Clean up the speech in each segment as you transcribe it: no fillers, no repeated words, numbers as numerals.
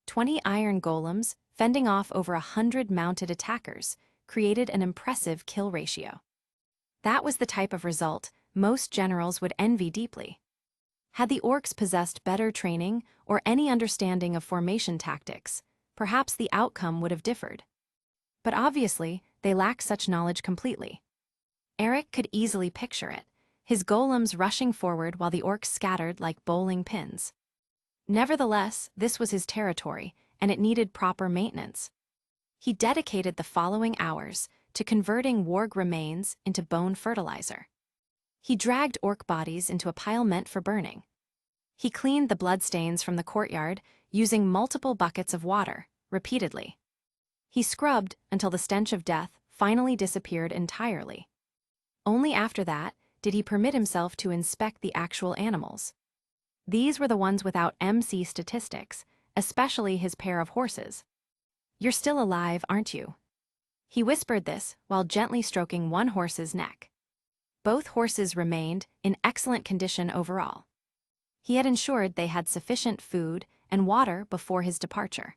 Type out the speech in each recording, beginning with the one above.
20 iron golems, fending off over 100 mounted attackers, created an impressive kill ratio. That was the type of result most generals would envy deeply. Had the orcs possessed better training or any understanding of formation tactics, perhaps the outcome would have differed. But obviously, they lacked such knowledge completely. Eric could easily picture it, his golems rushing forward while the orcs scattered like bowling pins. Nevertheless, this was his territory, and it needed proper maintenance. He dedicated the following hours to converting warg remains into bone fertilizer. He dragged orc bodies into a pile meant for burning. He cleaned the bloodstains from the courtyard using multiple buckets of water, repeatedly. He scrubbed until the stench of death finally disappeared entirely. Only after that did he permit himself to inspect the actual animals. These were the ones without MC statistics, especially his pair of horses. "You're still alive, aren't you?" He whispered this while gently stroking one horse's neck. Both horses remained in excellent condition overall. He had ensured they had sufficient food and water before his departure.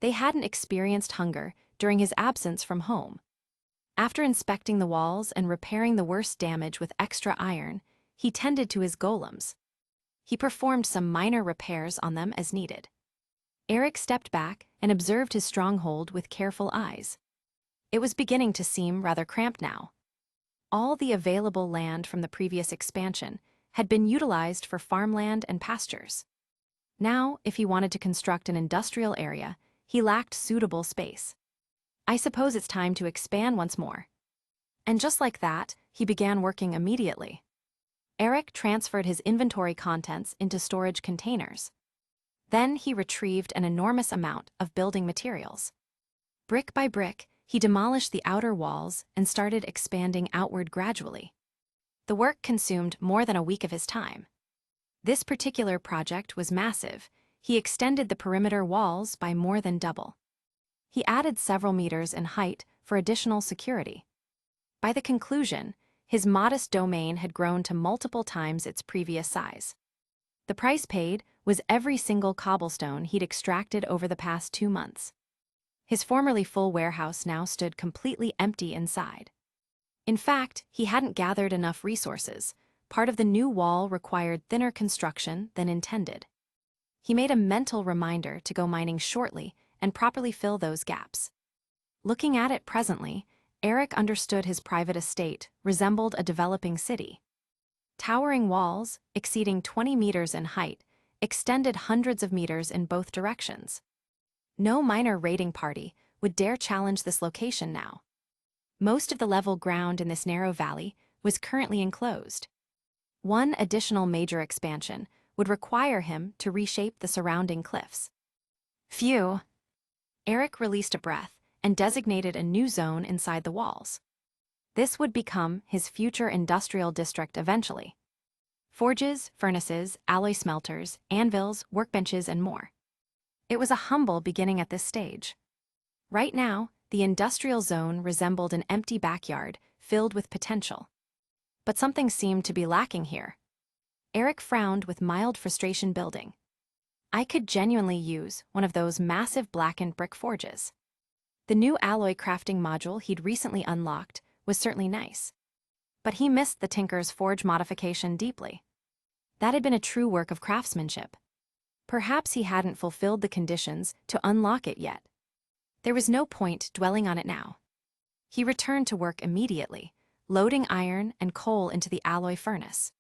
They hadn't experienced hunger during his absence from home. After inspecting the walls and repairing the worst damage with extra iron, he tended to his golems. He performed some minor repairs on them as needed. Eric stepped back and observed his stronghold with careful eyes. It was beginning to seem rather cramped now. All the available land from the previous expansion had been utilized for farmland and pastures. Now, if he wanted to construct an industrial area, he lacked suitable space. "I suppose it's time to expand once more." And just like that, he began working immediately. Eric transferred his inventory contents into storage containers. Then he retrieved an enormous amount of building materials. Brick by brick, he demolished the outer walls and started expanding outward gradually. The work consumed more than a week of his time. This particular project was massive. He extended the perimeter walls by more than double. He added several meters in height for additional security. By the conclusion, his modest domain had grown to multiple times its previous size. The price paid was every single cobblestone he'd extracted over the past 2 months. His formerly full warehouse now stood completely empty inside. In fact, he hadn't gathered enough resources. Part of the new wall required thinner construction than intended. He made a mental reminder to go mining shortly and properly fill those gaps. Looking at it presently, Eric understood his private estate resembled a developing city. Towering walls, exceeding 20 meters in height, extended hundreds of meters in both directions. No minor raiding party would dare challenge this location now. Most of the level ground in this narrow valley was currently enclosed. One additional major expansion would require him to reshape the surrounding cliffs. Phew! Eric released a breath and designated a new zone inside the walls. This would become his future industrial district eventually. Forges, furnaces, alloy smelters, anvils, workbenches, and more. It was a humble beginning at this stage. Right now, the industrial zone resembled an empty backyard filled with potential. But something seemed to be lacking here. Eric frowned with mild frustration building. I could genuinely use one of those massive blackened brick forges. The new alloy crafting module he'd recently unlocked was certainly nice. But he missed the tinker's forge modification deeply. That had been a true work of craftsmanship. Perhaps he hadn't fulfilled the conditions to unlock it yet. There was no point dwelling on it now. He returned to work immediately, loading iron and coal into the alloy furnace.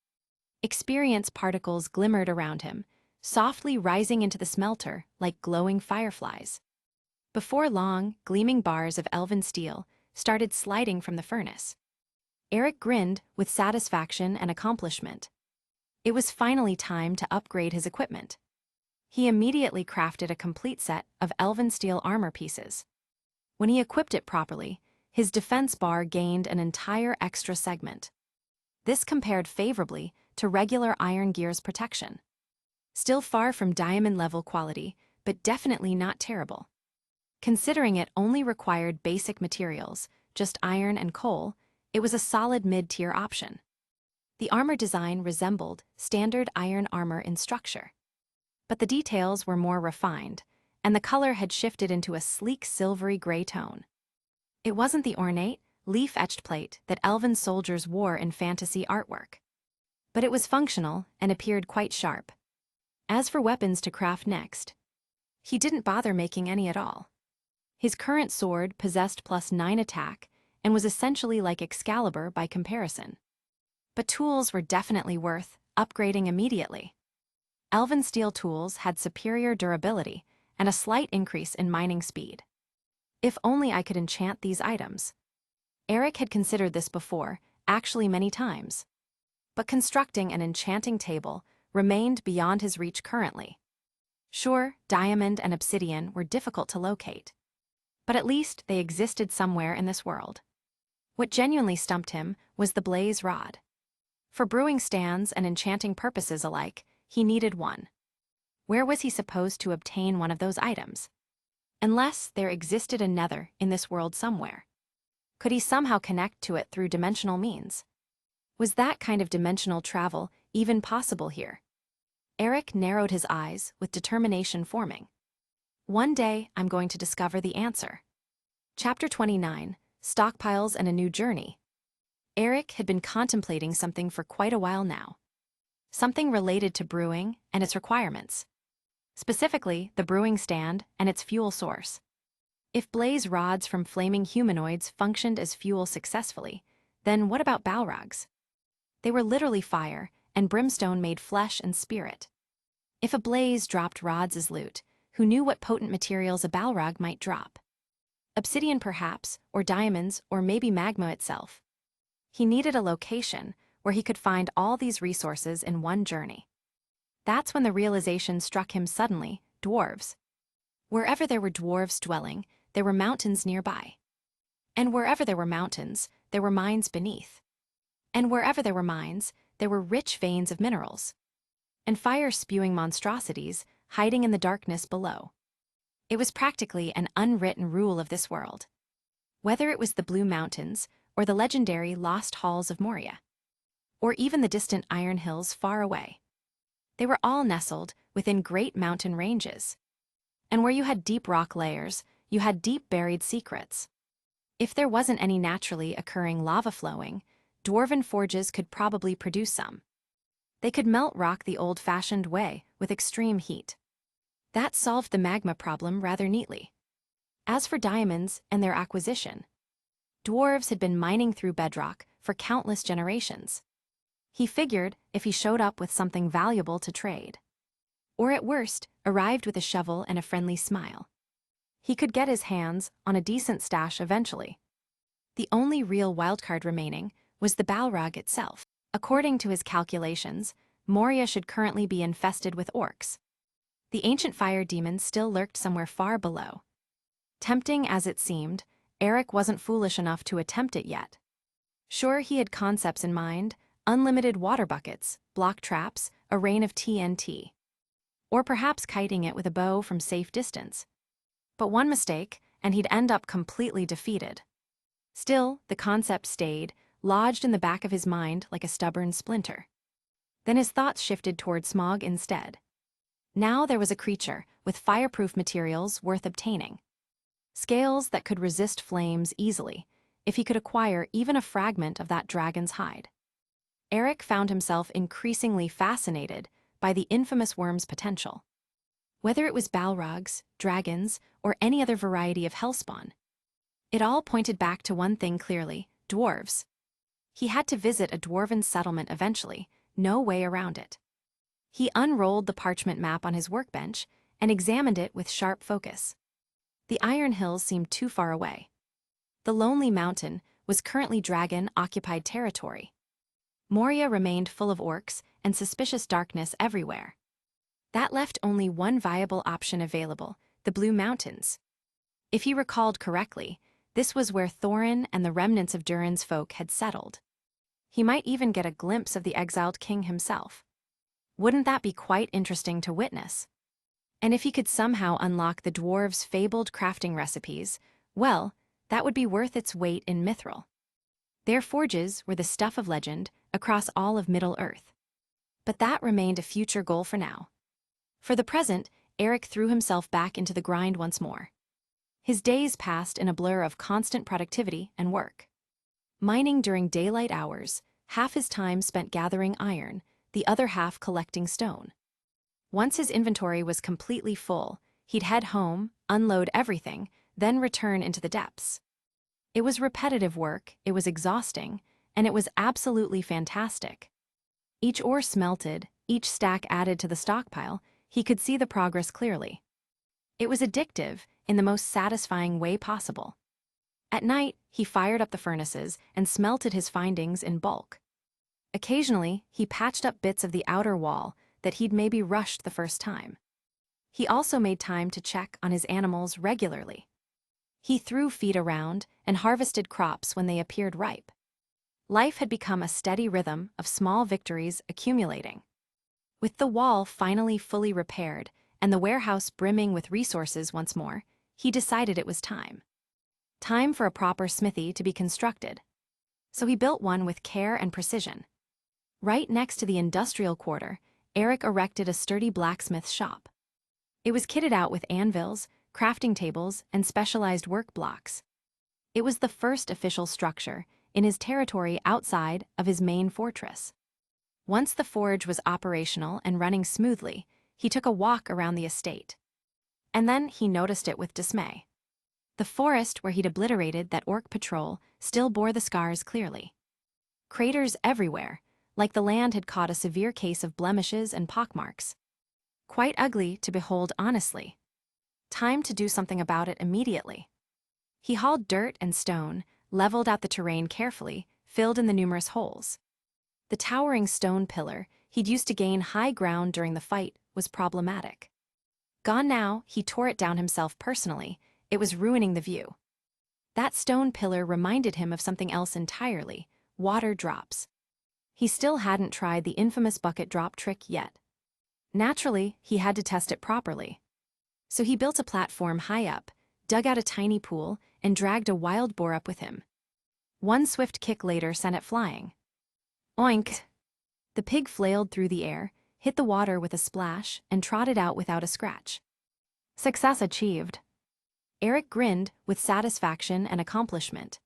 Experience particles glimmered around him, softly rising into the smelter like glowing fireflies. Before long, gleaming bars of elven steel started sliding from the furnace. Eric grinned with satisfaction and accomplishment. It was finally time to upgrade his equipment. He immediately crafted a complete set of elven steel armor pieces. When he equipped it properly, his defense bar gained an entire extra segment. This compared favorably to regular iron gear's protection. Still far from diamond-level quality, but definitely not terrible. Considering it only required basic materials, just iron and coal, it was a solid mid-tier option. The armor design resembled standard iron armor in structure. But the details were more refined, and the color had shifted into a sleek silvery gray tone. It wasn't the ornate, leaf-etched plate that elven soldiers wore in fantasy artwork. But it was functional and appeared quite sharp. As for weapons to craft next, he didn't bother making any at all. His current sword possessed +9 attack and was essentially like Excalibur by comparison. But tools were definitely worth upgrading immediately. Elven steel tools had superior durability and a slight increase in mining speed. If only I could enchant these items. Eric had considered this before, actually many times. But constructing an enchanting table remained beyond his reach currently. Sure, diamond and obsidian were difficult to locate. But at least they existed somewhere in this world. What genuinely stumped him was the blaze rod. For brewing stands and enchanting purposes alike, he needed one. Where was he supposed to obtain one of those items? Unless there existed a nether in this world somewhere. Could he somehow connect to it through dimensional means? Was that kind of dimensional travel even possible here? Eric narrowed his eyes with determination forming. One day, I'm going to discover the answer. Chapter 29, Stockpiles and a New Journey. Eric had been contemplating something for quite a while now. Something related to brewing and its requirements. Specifically, the brewing stand and its fuel source. If blaze rods from flaming humanoids functioned as fuel successfully, then what about balrogs? They were literally fire, and brimstone made flesh and spirit. If a blaze dropped rods as loot, who knew what potent materials a balrog might drop? Obsidian perhaps, or diamonds, or maybe magma itself. He needed a location where he could find all these resources in one journey. That's when the realization struck him suddenly: dwarves. Wherever there were dwarves dwelling, there were mountains nearby. And wherever there were mountains, there were mines beneath. And wherever there were mines, there were rich veins of minerals. And fire-spewing monstrosities hiding in the darkness below. It was practically an unwritten rule of this world. Whether it was the Blue Mountains, or the legendary Lost Halls of Moria, or even the distant Iron Hills far away. They were all nestled within great mountain ranges. And where you had deep rock layers, you had deep buried secrets. If there wasn't any naturally occurring lava flowing, dwarven forges could probably produce some. They could melt rock the old-fashioned way with extreme heat. That solved the magma problem rather neatly. As for diamonds and their acquisition, dwarves had been mining through bedrock for countless generations. He figured if he showed up with something valuable to trade, or at worst, arrived with a shovel and a friendly smile, he could get his hands on a decent stash eventually. The only real wildcard remaining was the balrog itself. According to his calculations, Moria should currently be infested with orcs. The ancient fire demons still lurked somewhere far below. Tempting as it seemed, Eric wasn't foolish enough to attempt it yet. Sure, he had concepts in mind: unlimited water buckets, block traps, a rain of TNT. Or perhaps kiting it with a bow from safe distance. But one mistake, and he'd end up completely defeated. Still, the concept stayed, lodged in the back of his mind like a stubborn splinter. Then his thoughts shifted toward Smog instead. Now there was a creature with fireproof materials worth obtaining. Scales that could resist flames easily, if he could acquire even a fragment of that dragon's hide. Eric found himself increasingly fascinated by the infamous worm's potential. Whether it was balrogs, dragons, or any other variety of hellspawn, it all pointed back to one thing clearly: dwarves. He had to visit a dwarven settlement eventually, no way around it. He unrolled the parchment map on his workbench and examined it with sharp focus. The Iron Hills seemed too far away. The Lonely Mountain was currently dragon-occupied territory. Moria remained full of orcs and suspicious darkness everywhere. That left only one viable option available: the Blue Mountains. If he recalled correctly, this was where Thorin and the remnants of Durin's folk had settled. He might even get a glimpse of the exiled king himself. Wouldn't that be quite interesting to witness? And if he could somehow unlock the dwarves' fabled crafting recipes, well, that would be worth its weight in mithril. Their forges were the stuff of legend across all of Middle-earth. But that remained a future goal for now. For the present, Eric threw himself back into the grind once more. His days passed in a blur of constant productivity and work. Mining during daylight hours, half his time spent gathering iron, the other half collecting stone. Once his inventory was completely full, he'd head home, unload everything, then return into the depths. It was repetitive work, it was exhausting, and it was absolutely fantastic. Each ore smelted, each stack added to the stockpile, he could see the progress clearly. It was addictive in the most satisfying way possible. At night, he fired up the furnaces and smelted his findings in bulk. Occasionally, he patched up bits of the outer wall that he'd maybe rushed the first time. He also made time to check on his animals regularly. He threw feed around and harvested crops when they appeared ripe. Life had become a steady rhythm of small victories accumulating. With the wall finally fully repaired and the warehouse brimming with resources once more, he decided it was time. Time for a proper smithy to be constructed. So he built one with care and precision. Right next to the industrial quarter, Eric erected a sturdy blacksmith shop. It was kitted out with anvils, crafting tables, and specialized work blocks. It was the first official structure in his territory outside of his main fortress. Once the forge was operational and running smoothly, he took a walk around the estate. And then he noticed it with dismay. The forest where he'd obliterated that orc patrol still bore the scars clearly. Craters everywhere, like the land had caught a severe case of blemishes and pockmarks. Quite ugly to behold honestly. Time to do something about it immediately. He hauled dirt and stone, leveled out the terrain carefully, filled in the numerous holes. The towering stone pillar he'd used to gain high ground during the fight was problematic. Gone now, he tore it down himself personally. It was ruining the view. That stone pillar reminded him of something else entirely: water drops. He still hadn't tried the infamous bucket drop trick yet. Naturally, he had to test it properly. So he built a platform high up, dug out a tiny pool, and dragged a wild boar up with him. One swift kick later sent it flying. Oink! The pig flailed through the air, hit the water with a splash, and trotted out without a scratch. Success achieved. Eric grinned with satisfaction and accomplishment.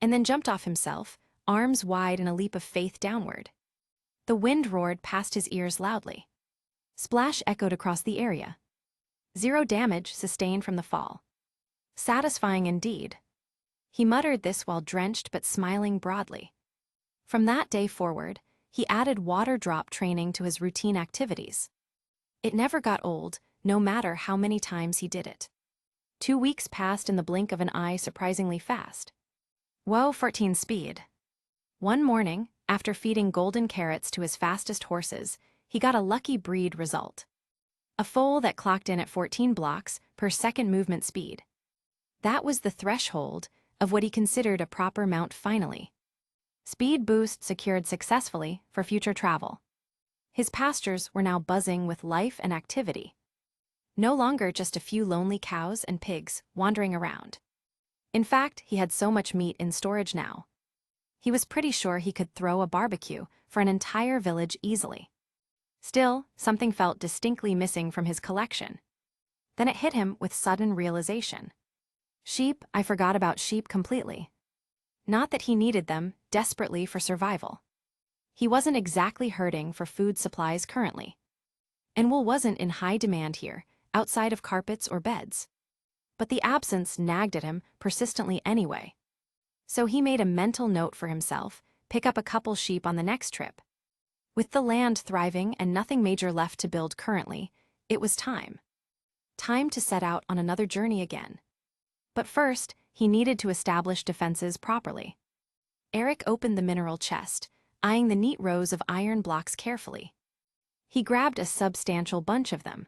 And then jumped off himself, arms wide in a leap of faith downward. The wind roared past his ears loudly. Splash echoed across the area. 0 damage sustained from the fall. Satisfying indeed. He muttered this while drenched but smiling broadly. From that day forward, he added water drop training to his routine activities. It never got old, no matter how many times he did it. 2 weeks passed in the blink of an eye surprisingly fast. Whoa, 14 speed. One morning, after feeding golden carrots to his fastest horses, he got a lucky breed result. A foal that clocked in at 14 blocks per second movement speed. That was the threshold of what he considered a proper mount finally. Speed boost secured successfully for future travel. His pastures were now buzzing with life and activity. No longer just a few lonely cows and pigs wandering around. In fact, he had so much meat in storage now. He was pretty sure he could throw a barbecue for an entire village easily. Still, something felt distinctly missing from his collection. Then it hit him with sudden realization. Sheep, I forgot about sheep completely. Not that he needed them desperately for survival. He wasn't exactly hurting for food supplies currently. And wool wasn't in high demand here, outside of carpets or beds. But the absence nagged at him persistently anyway. So he made a mental note for himself, pick up a couple sheep on the next trip. With the land thriving and nothing major left to build currently, it was time. Time to set out on another journey again. But first, he needed to establish defenses properly. Eric opened the mineral chest, eyeing the neat rows of iron blocks carefully. He grabbed a substantial bunch of them.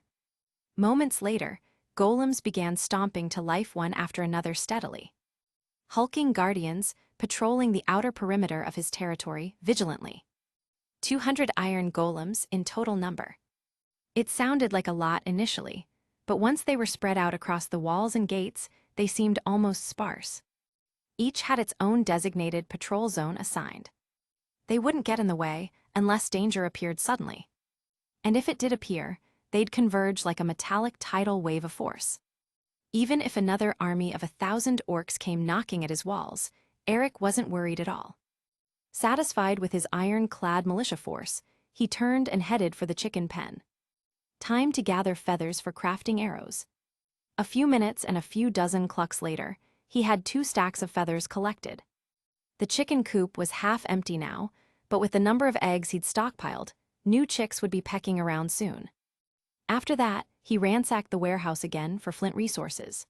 Moments later, golems began stomping to life one after another steadily. Hulking guardians patrolling the outer perimeter of his territory vigilantly. 200 iron golems in total number. It sounded like a lot initially, but once they were spread out across the walls and gates, they seemed almost sparse. Each had its own designated patrol zone assigned. They wouldn't get in the way unless danger appeared suddenly. And if it did appear, they'd converge like a metallic tidal wave of force. Even if another army of 1,000 orcs came knocking at his walls, Eric wasn't worried at all. Satisfied with his iron-clad militia force, he turned and headed for the chicken pen. Time to gather feathers for crafting arrows. A few minutes and a few dozen clucks later, he had 2 stacks of feathers collected. The chicken coop was half empty now, but with the number of eggs he'd stockpiled, new chicks would be pecking around soon. After that, he ransacked the warehouse again for flint resources.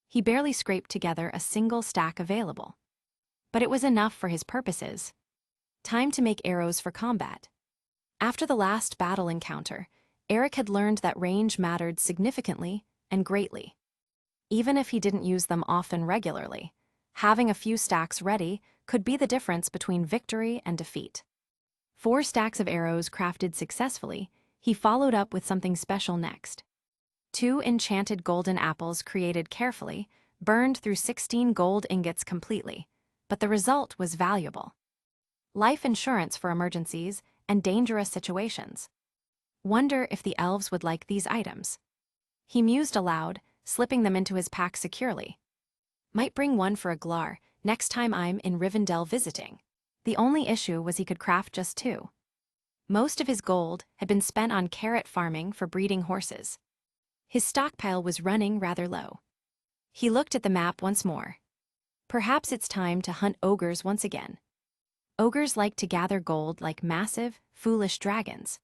He barely scraped together a single stack available. But it was enough for his purposes. Time to make arrows for combat. After the last battle encounter, Eric had learned that range mattered significantly and greatly. Even if he didn't use them often regularly, having a few stacks ready could be the difference between victory and defeat. 4 stacks of arrows crafted successfully, he followed up with something special next. 2 enchanted golden apples created carefully, burned through 16 gold ingots completely, but the result was valuable. Life insurance for emergencies and dangerous situations. Wonder if the elves would like these items. He mused aloud, slipping them into his pack securely. Might bring one for a Glar next time I'm in Rivendell visiting. The only issue was he could craft just 2. Most of his gold had been spent on carrot farming for breeding horses. His stockpile was running rather low. He looked at the map once more. Perhaps it's time to hunt ogres once again. Ogres like to gather gold like massive, foolish dragons.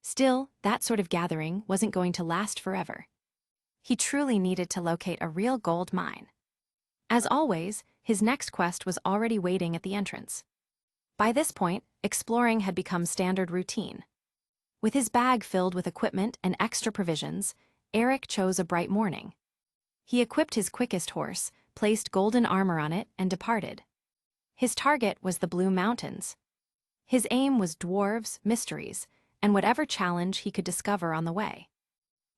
Still, that sort of gathering wasn't going to last forever. He truly needed to locate a real gold mine. As always, his next quest was already waiting at the entrance. By this point, exploring had become standard routine. With his bag filled with equipment and extra provisions, Eric chose a bright morning. He equipped his quickest horse, placed golden armor on it, and departed. His target was the Blue Mountains. His aim was dwarves, mysteries, and whatever challenge he could discover on the way.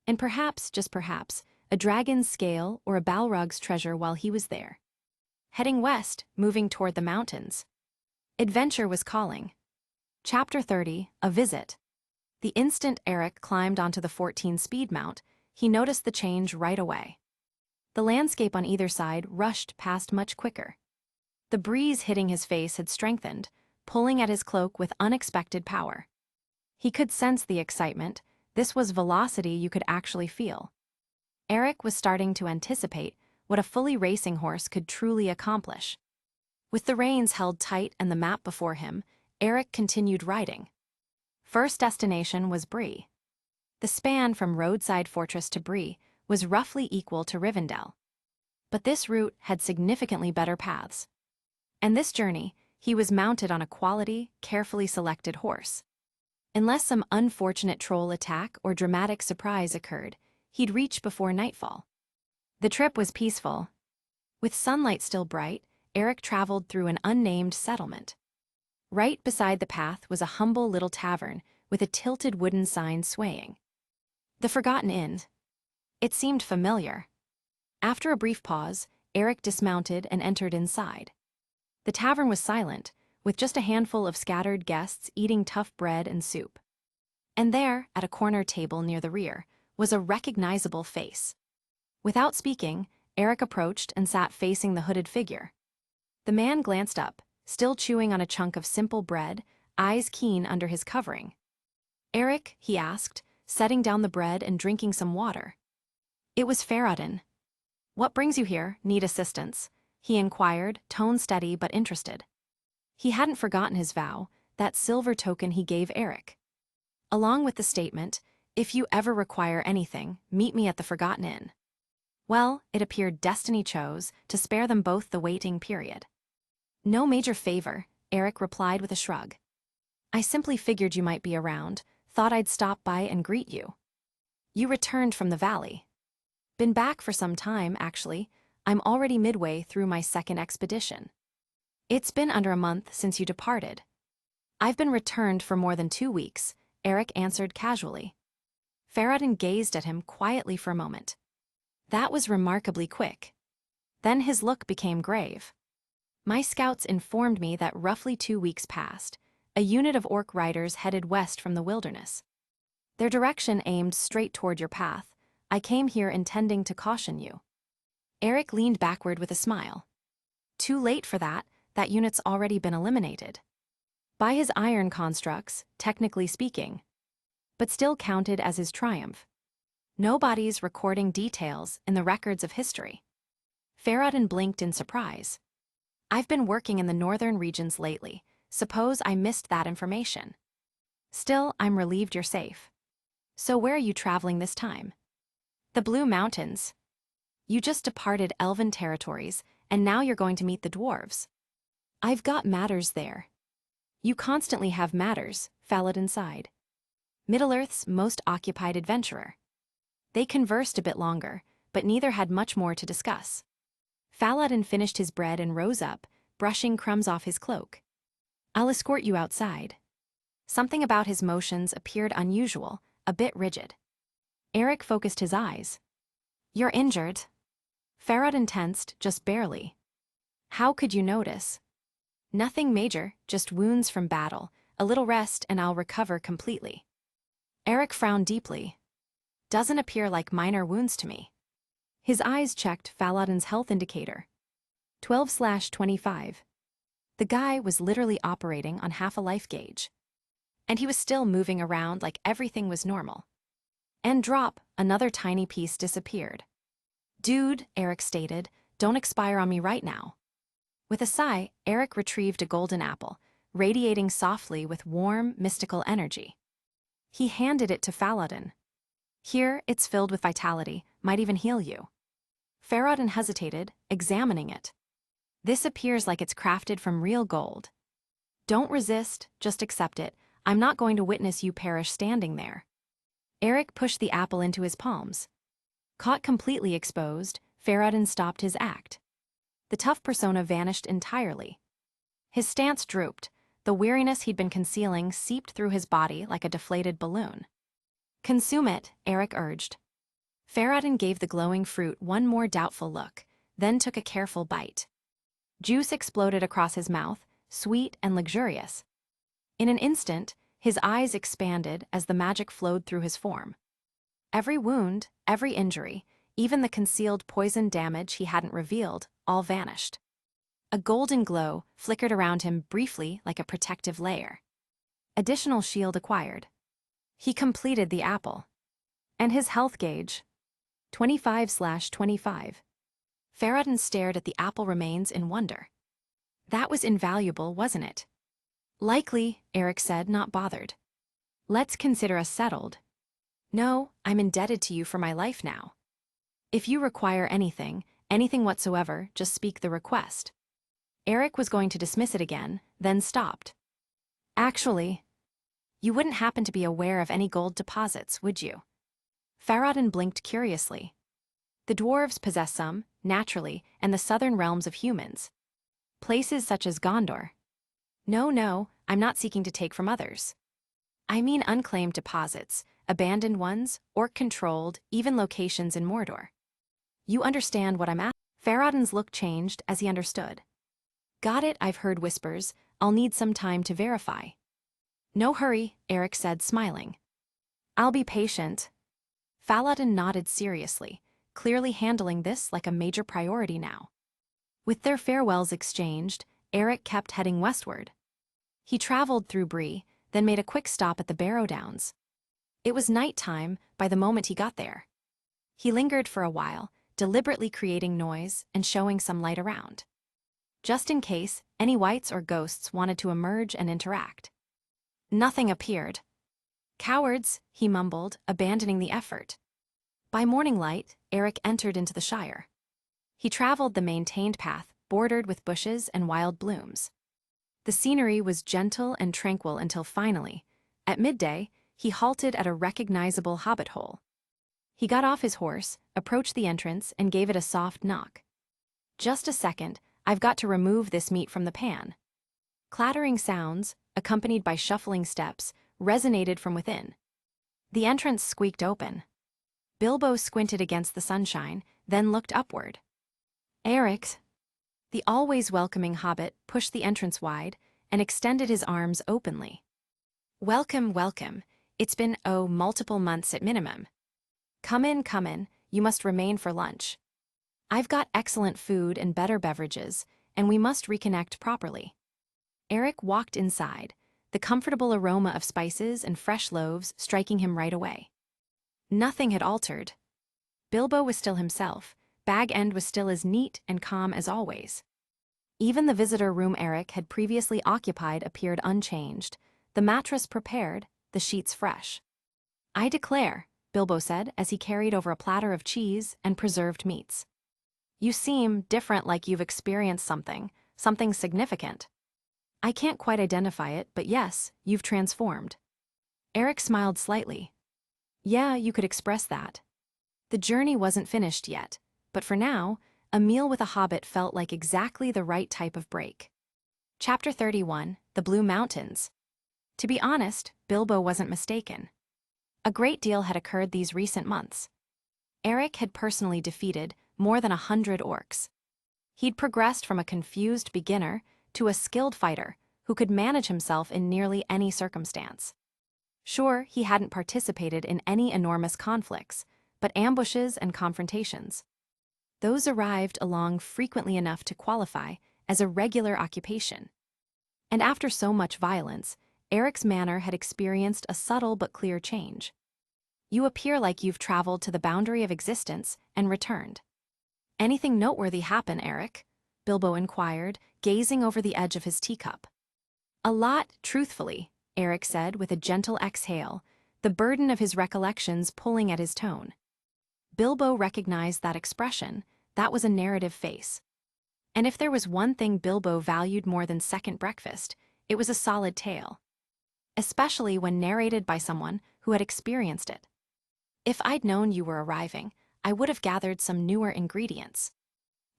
And perhaps, just perhaps, a dragon's scale or a Balrog's treasure while he was there. Heading west, moving toward the mountains. Adventure was calling. Chapter 30, A Visit. The instant Eric climbed onto the 14-speed mount, he noticed the change right away. The landscape on either side rushed past much quicker. The breeze hitting his face had strengthened, pulling at his cloak with unexpected power. He could sense the excitement. This was velocity you could actually feel. Eric was starting to anticipate what a fully racing horse could truly accomplish. With the reins held tight and the map before him, Eric continued riding. First destination was Bree. The span from Roadside Fortress to Bree was roughly equal to Rivendell. But this route had significantly better paths. And this journey, he was mounted on a quality, carefully selected horse. Unless some unfortunate troll attack or dramatic surprise occurred, he'd reach before nightfall. The trip was peaceful. With sunlight still bright, Eric traveled through an unnamed settlement. Right beside the path was a humble little tavern with a tilted wooden sign swaying. The Forgotten Inn. It seemed familiar. After a brief pause, Eric dismounted and entered inside. The tavern was silent, with just a handful of scattered guests eating tough bread and soup. And there, at a corner table near the rear, was a recognizable face. Without speaking, Eric approached and sat facing the hooded figure. The man glanced up, still chewing on a chunk of simple bread, eyes keen under his covering. "Eric," he asked, setting down the bread and drinking some water. It was Farad'n. "What brings you here? Need assistance?" he inquired, tone steady but interested. He hadn't forgotten his vow, that silver token he gave Eric. Along with the statement, "If you ever require anything, meet me at the Forgotten Inn." Well, it appeared destiny chose to spare them both the waiting period. "No major favor," Eric replied with a shrug. "I simply figured you might be around, thought I'd stop by and greet you." "You returned from the valley." "Been back for some time, actually. I'm already midway through my second expedition." "It's been under a month since you departed." "I've been returned for more than 2 weeks," Eric answered casually. Farad'n gazed at him quietly for a moment. That was remarkably quick. Then his look became grave. "My scouts informed me that roughly 2 weeks passed. A unit of orc riders headed west from the wilderness." Their direction aimed straight toward your path. I came here intending to caution you. Eric leaned backward with a smile. Too late for that, that unit's already been eliminated. By his iron constructs, technically speaking. But still counted as his triumph. Nobody's recording details in the records of history. Farad'n blinked in surprise. I've been working in the northern regions lately. Suppose I missed that information. Still, I'm relieved you're safe. So where are you traveling this time? The Blue Mountains. You just departed elven territories, and now you're going to meet the dwarves. I've got matters there. You constantly have matters, Faladin sighed. Middle-earth's most occupied adventurer. They conversed a bit longer, but neither had much more to discuss. Faladin finished his bread and rose up, brushing crumbs off his cloak. I'll escort you outside. Something about his motions appeared unusual, a bit rigid. Eric focused his eyes. You're injured. Faradin tensed, just barely. How could you notice? Nothing major, just wounds from battle. A little rest and I'll recover completely. Eric frowned deeply. Doesn't appear like minor wounds to me. His eyes checked Faladin's health indicator. 12/25. The guy was literally operating on half a life gauge. And he was still moving around like everything was normal. And drop, another tiny piece disappeared. Dude, Eric stated, don't expire on me right now. With a sigh, Eric retrieved a golden apple, radiating softly with warm, mystical energy. He handed it to Faladin. Here, it's filled with vitality, might even heal you. Faradin hesitated, examining it. This appears like it's crafted from real gold. Don't resist, just accept it. I'm not going to witness you perish standing there. Eric pushed the apple into his palms. Caught completely exposed, Faradin stopped his act. The tough persona vanished entirely. His stance drooped. The weariness he'd been concealing seeped through his body like a deflated balloon. Consume it, Eric urged. Faradin gave the glowing fruit one more doubtful look, then took a careful bite. Juice exploded across his mouth, sweet and luxurious. In an instant, his eyes expanded as the magic flowed through his form. Every wound, every injury, even the concealed poison damage he hadn't revealed, all vanished. A golden glow flickered around him briefly like a protective layer. Additional shield acquired. He completed the apple. And his health gauge. 25/25. Faradin stared at the apple remains in wonder. That was invaluable, wasn't it? Likely, Eric said, not bothered. Let's consider us settled. No, I'm indebted to you for my life now. If you require anything whatsoever, just speak the request. Eric was going to dismiss it again, then stopped. Actually, you wouldn't happen to be aware of any gold deposits, would you? Faradin blinked curiously. The dwarves possess some, naturally, and the southern realms of humans. Places such as Gondor. No, I'm not seeking to take from others. I mean unclaimed deposits, abandoned ones, orc-controlled, even locations in Mordor. You understand what I'm asking? Faradin's look changed as he understood. Got it, I've heard whispers. I'll need some time to verify. No hurry, Eric said, smiling. I'll be patient. Faladin nodded seriously, clearly handling this like a major priority now. With their farewells exchanged, Eric kept heading westward. He traveled through Bree, then made a quick stop at the Barrow Downs. It was nighttime by the moment he got there. He lingered for a while, deliberately creating noise and showing some light around. Just in case any wights or ghosts wanted to emerge and interact. Nothing appeared. Cowards, he mumbled, abandoning the effort. By morning light, Eric entered into the Shire. He traveled the maintained path, bordered with bushes and wild blooms. The scenery was gentle and tranquil until finally, at midday, he halted at a recognizable hobbit hole. He got off his horse, approached the entrance, and gave it a soft knock. Just a second, I've got to remove this meat from the pan. Clattering sounds, accompanied by shuffling steps, resonated from within. The entrance squeaked open. Bilbo squinted against the sunshine, then looked upward. Eric, the always welcoming hobbit, pushed the entrance wide and extended his arms openly. Welcome, welcome. It's been, multiple months at minimum. Come in, you must remain for lunch. I've got excellent food and better beverages, and we must reconnect properly. Eric walked inside, the comfortable aroma of spices and fresh loaves striking him right away. Nothing had altered. Bilbo was still himself. Bag End was still as neat and calm as always. Even the visitor room Eric had previously occupied appeared unchanged, the mattress prepared, the sheets fresh. I declare, Bilbo said as he carried over a platter of cheese and preserved meats. You seem different, like you've experienced something significant. I can't quite identify it, but yes, you've transformed. Eric smiled slightly. Yeah, you could express that. The journey wasn't finished yet, but for now, a meal with a hobbit felt like exactly the right type of break. Chapter 31, The Blue Mountains. To be honest, Bilbo wasn't mistaken. A great deal had occurred these recent months. Eric had personally defeated more than 100 orcs. He'd progressed from a confused beginner to a skilled fighter who could manage himself in nearly any circumstance. Sure, he hadn't participated in any enormous conflicts, but ambushes and confrontations. Those arrived along frequently enough to qualify as a regular occupation. And after so much violence, Eric's manner had experienced a subtle but clear change. You appear like you've traveled to the boundary of existence and returned. Anything noteworthy happen, Eric? Bilbo inquired, gazing over the edge of his teacup. A lot, truthfully, Eric said with a gentle exhale, the burden of his recollections pulling at his tone. Bilbo recognized that expression. That was a narrative face. And if there was one thing Bilbo valued more than second breakfast, it was a solid tale. Especially when narrated by someone who had experienced it. If I'd known you were arriving, I would have gathered some newer ingredients.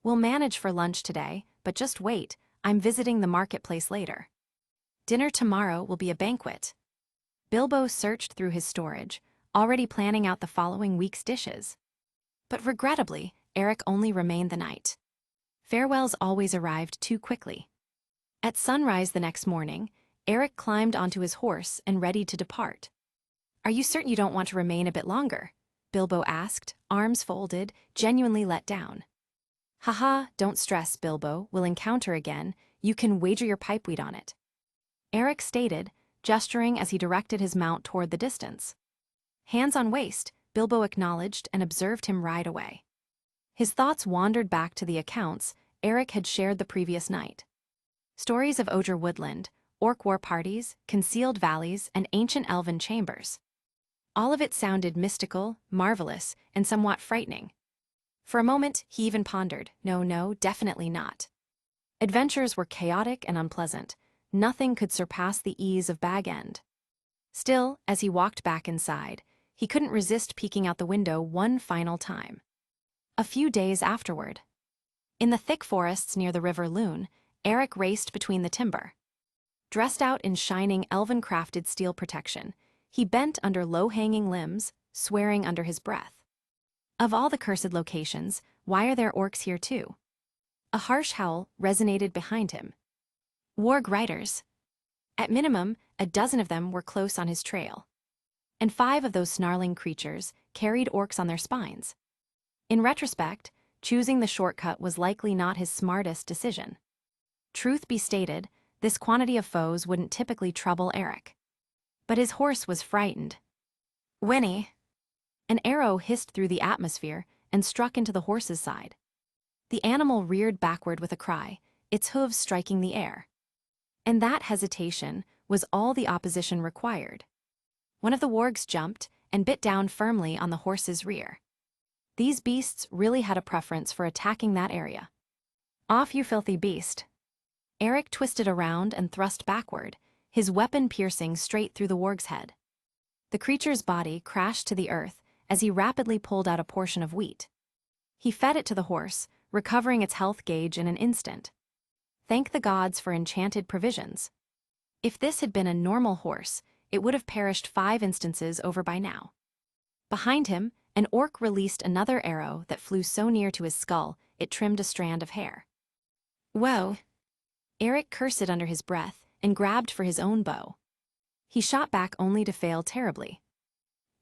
We'll manage for lunch today, but just wait, I'm visiting the marketplace later. Dinner tomorrow will be a banquet. Bilbo searched through his storage, already planning out the following week's dishes. But regrettably, Eric only remained the night. Farewells always arrived too quickly. At sunrise the next morning, Eric climbed onto his horse and readied to depart. Are you certain you don't want to remain a bit longer? Bilbo asked, arms folded, genuinely let down. Haha, don't stress, Bilbo, we'll encounter again, you can wager your pipeweed on it. Eric stated, gesturing as he directed his mount toward the distance. Hands on waist, Bilbo acknowledged and observed him ride away. His thoughts wandered back to the accounts Eric had shared the previous night. Stories of Odre Woodland, orc war parties, concealed valleys, and ancient elven chambers. All of it sounded mystical, marvelous, and somewhat frightening. For a moment, he even pondered, no, definitely not. Adventures were chaotic and unpleasant. Nothing could surpass the ease of Bag End. Still, as he walked back inside, he couldn't resist peeking out the window one final time. A few days afterward. In the thick forests near the River Lune, Eric raced between the timber. Dressed out in shining elven-crafted steel protection, he bent under low-hanging limbs, swearing under his breath. Of all the cursed locations, why are there orcs here too? A harsh howl resonated behind him. Warg riders. At minimum, a dozen of them were close on his trail. And 5 of those snarling creatures carried orcs on their spines. In retrospect, choosing the shortcut was likely not his smartest decision. Truth be stated, this quantity of foes wouldn't typically trouble Eric. But his horse was frightened. Whinny! An arrow hissed through the atmosphere and struck into the horse's side. The animal reared backward with a cry, its hooves striking the air. And that hesitation was all the opposition required. One of the wargs jumped and bit down firmly on the horse's rear. These beasts really had a preference for attacking that area. Off, you filthy beast. Eric twisted around and thrust backward, his weapon piercing straight through the warg's head. The creature's body crashed to the earth as he rapidly pulled out a portion of wheat. He fed it to the horse, recovering its health gauge in an instant. Thank the gods for enchanted provisions. If this had been a normal horse, it would have perished 5 instances over by now. Behind him, an orc released another arrow that flew so near to his skull it trimmed a strand of hair. Whoa! Eric cursed under his breath and grabbed for his own bow. He shot back only to fail terribly.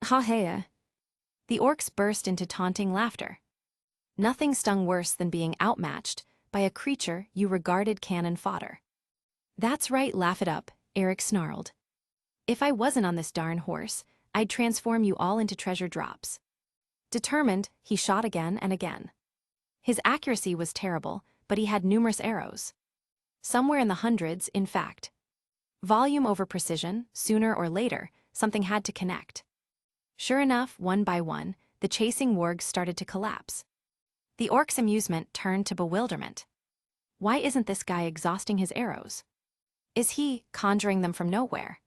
Ha ha! The orcs burst into taunting laughter. Nothing stung worse than being outmatched by a creature you regarded cannon fodder. That's right, laugh it up, Eric snarled. If I wasn't on this darn horse, I'd transform you all into treasure drops. Determined, he shot again and again. His accuracy was terrible, but he had numerous arrows. Somewhere in the hundreds, in fact. Volume over precision, sooner or later, something had to connect. Sure enough, one by one, the chasing wargs started to collapse. The orc's amusement turned to bewilderment. Why isn't this guy exhausting his arrows? Is he conjuring them from nowhere?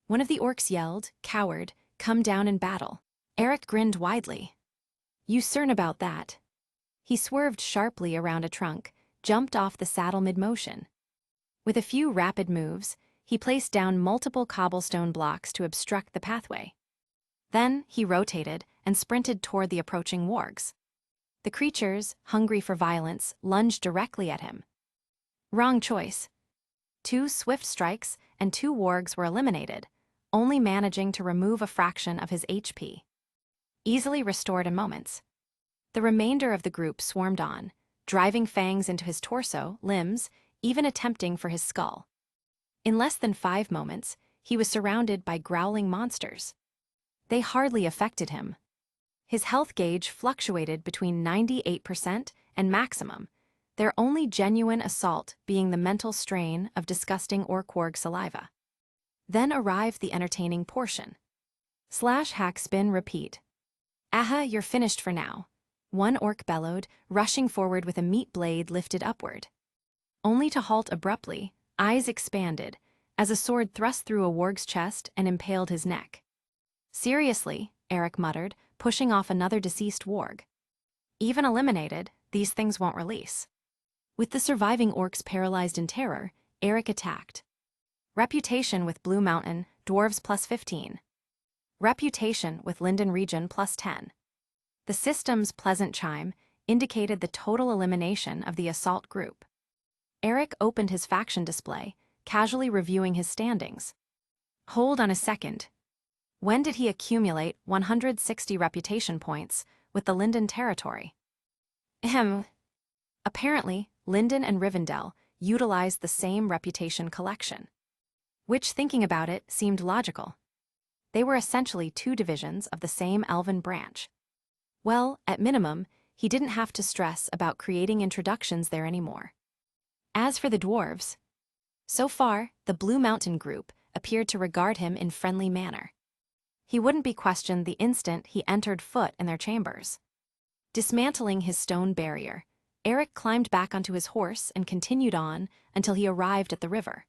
One of the orcs yelled, "Coward, come down and battle." Eric grinned widely. You certain about that? He swerved sharply around a trunk, jumped off the saddle mid-motion. With a few rapid moves, he placed down multiple cobblestone blocks to obstruct the pathway. Then he rotated and sprinted toward the approaching wargs. The creatures, hungry for violence, lunged directly at him. Wrong choice. 2 swift strikes and 2 wargs were eliminated, only managing to remove a fraction of his HP. Easily restored in moments. The remainder of the group swarmed on, driving fangs into his torso, limbs, even attempting for his skull. In less than 5 moments, he was surrounded by growling monsters. They hardly affected him. His health gauge fluctuated between 98% and maximum, their only genuine assault being the mental strain of disgusting orc-warg saliva. Then arrived the entertaining portion. Slash hack spin repeat. Aha, you're finished for now. One orc bellowed, rushing forward with a meat blade lifted upward. Only to halt abruptly, eyes expanded, as a sword thrust through a warg's chest and impaled his neck. Seriously, Eric muttered, pushing off another deceased warg. Even eliminated, these things won't release. With the surviving orcs paralyzed in terror, Eric attacked. Reputation with Blue Mountain, dwarves +15. Reputation with Linden Region +10. The system's pleasant chime indicated the total elimination of the assault group. Eric opened his faction display, casually reviewing his standings. Hold on a second. When did he accumulate 160 reputation points with the Linden territory? Apparently, Linden and Rivendell utilized the same reputation collection. Which, thinking about it, seemed logical. They were essentially 2 divisions of the same elven branch. Well, at minimum, he didn't have to stress about creating introductions there anymore. As for the dwarves, so far, the Blue Mountain group appeared to regard him in friendly manner. He wouldn't be questioned the instant he entered foot in their chambers. Dismantling his stone barrier, Eric climbed back onto his horse and continued on until he arrived at the river.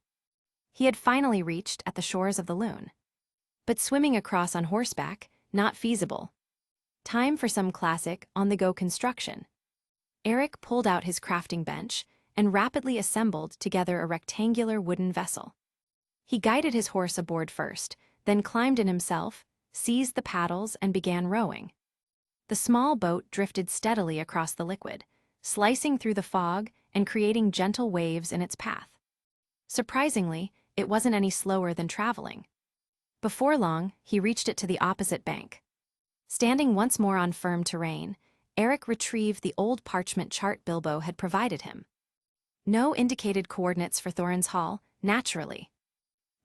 He had finally reached at the shores of the Loon. But swimming across on horseback, not feasible. Time for some classic on-the-go construction. Eric pulled out his crafting bench and rapidly assembled together a rectangular wooden vessel. He guided his horse aboard first, then climbed in himself, seized the paddles and began rowing. The small boat drifted steadily across the liquid, slicing through the fog and creating gentle waves in its path. Surprisingly, it wasn't any slower than traveling. Before long, he reached it to the opposite bank. Standing once more on firm terrain, Eric retrieved the old parchment chart Bilbo had provided him. No indicated coordinates for Thorin's Hall, naturally.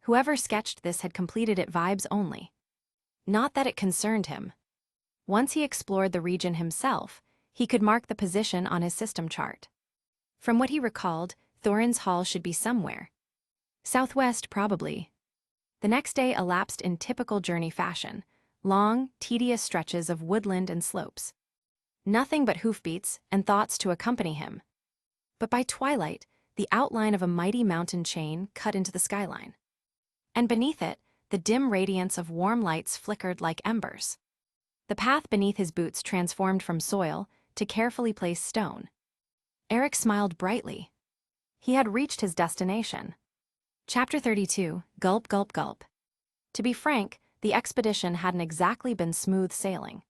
Whoever sketched this had completed it vibes only. Not that it concerned him. Once he explored the region himself, he could mark the position on his system chart. From what he recalled, Thorin's Hall should be somewhere. Southwest, probably. The next day elapsed in typical journey fashion, long, tedious stretches of woodland and slopes. Nothing but hoofbeats and thoughts to accompany him. But by twilight, the outline of a mighty mountain chain cut into the skyline. And beneath it, the dim radiance of warm lights flickered like embers. The path beneath his boots transformed from soil to carefully placed stone. Eric smiled brightly. He had reached his destination. Chapter 32, Gulp Gulp Gulp. To be frank, the expedition hadn't exactly been smooth sailing.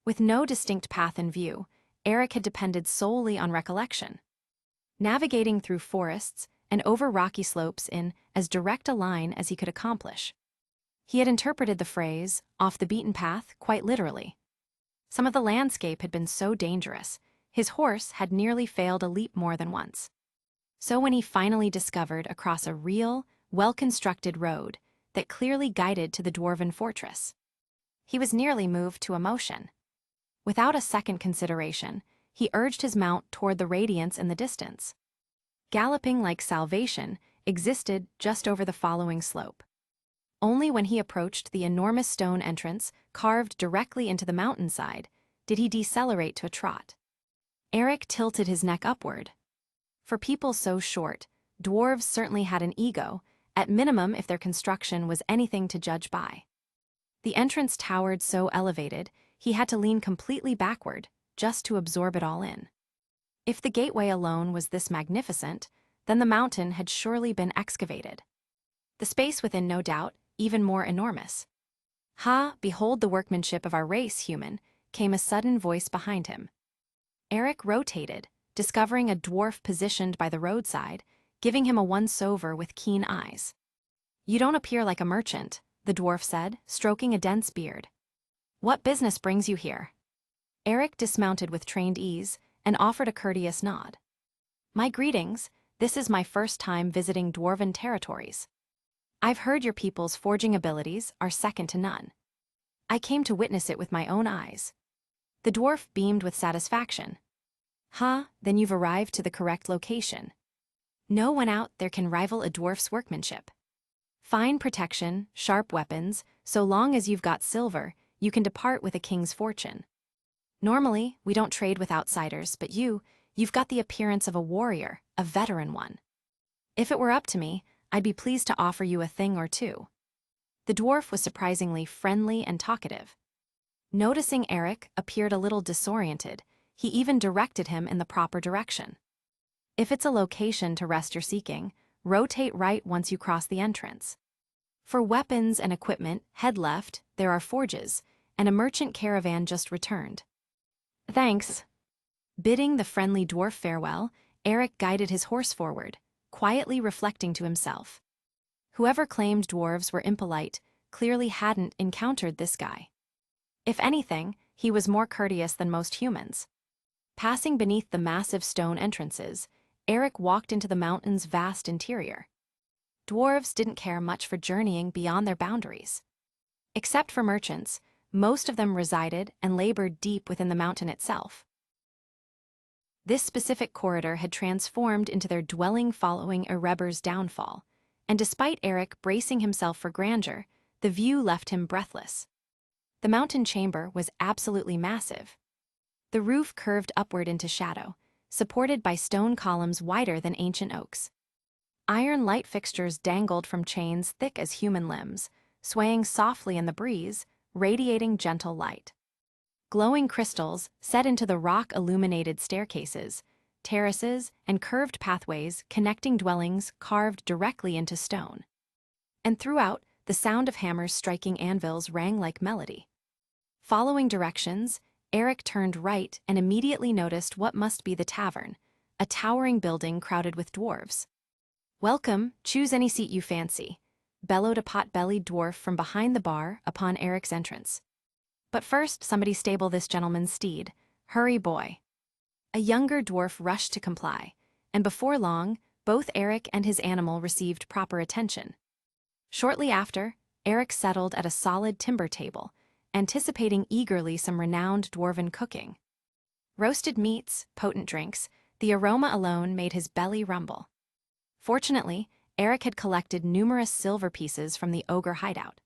With no distinct path in view, Eric had depended solely on recollection. Navigating through forests and over rocky slopes in as direct a line as he could accomplish. He had interpreted the phrase, off the beaten path, quite literally. Some of the landscape had been so dangerous, his horse had nearly failed a leap more than once. So when he finally discovered across a real, well-constructed road that clearly guided to the dwarven fortress, he was nearly moved to emotion. Without a second consideration, he urged his mount toward the radiance in the distance. Galloping like salvation existed just over the following slope. Only when he approached the enormous stone entrance carved directly into the mountainside did he decelerate to a trot. Eric tilted his neck upward. For people so short, dwarves certainly had an ego, at minimum if their construction was anything to judge by. The entrance towered so elevated, he had to lean completely backward, just to absorb it all in. If the gateway alone was this magnificent, then the mountain had surely been excavated. The space within, no doubt, even more enormous. "Ha, behold the workmanship of our race, human," came a sudden voice behind him. Eric rotated, discovering a dwarf positioned by the roadside, giving him a once-over with keen eyes. "You don't appear like a merchant," the dwarf said, stroking a dense beard. "What business brings you here?" Eric dismounted with trained ease and offered a courteous nod. "My greetings, this is my first time visiting dwarven territories. I've heard your people's forging abilities are second to none. I came to witness it with my own eyes." The dwarf beamed with satisfaction. "Ha, then you've arrived to the correct location. No one out there can rival a dwarf's workmanship. Fine protection, sharp weapons, so long as you've got silver, you can depart with a king's fortune. Normally, we don't trade with outsiders, but you've got the appearance of a warrior, a veteran one. If it were up to me, I'd be pleased to offer you a thing or two." The dwarf was surprisingly friendly and talkative. Noticing Eric appeared a little disoriented, he even directed him in the proper direction. "If it's a location to rest you're seeking, rotate right once you cross the entrance. For weapons and equipment, head left, there are forges, and a merchant caravan just returned." "Thanks." Bidding the friendly dwarf farewell, Eric guided his horse forward, quietly reflecting to himself. Whoever claimed dwarves were impolite clearly hadn't encountered this guy. If anything, he was more courteous than most humans. Passing beneath the massive stone entrances, Eric walked into the mountain's vast interior. Dwarves didn't care much for journeying beyond their boundaries. Except for merchants, most of them resided and labored deep within the mountain itself. This specific corridor had transformed into their dwelling following Ereber's downfall, and despite Eric bracing himself for grandeur, the view left him breathless. The mountain chamber was absolutely massive. The roof curved upward into shadow, supported by stone columns wider than ancient oaks. Iron light fixtures dangled from chains thick as human limbs, swaying softly in the breeze, radiating gentle light. Glowing crystals set into the rock-illuminated staircases, terraces, and curved pathways connecting dwellings carved directly into stone. And throughout, the sound of hammers striking anvils rang like melody. Following directions, Eric turned right and immediately noticed what must be the tavern, a towering building crowded with dwarves. "Welcome, choose any seat you fancy," bellowed a pot-bellied dwarf from behind the bar upon Eric's entrance. "But first, somebody stable this gentleman's steed. Hurry, boy." A younger dwarf rushed to comply, and before long, both Eric and his animal received proper attention. Shortly after, Eric settled at a solid timber table, anticipating eagerly some renowned dwarven cooking. Roasted meats, potent drinks, the aroma alone made his belly rumble. Fortunately, Eric had collected numerous silver pieces from the ogre hideout.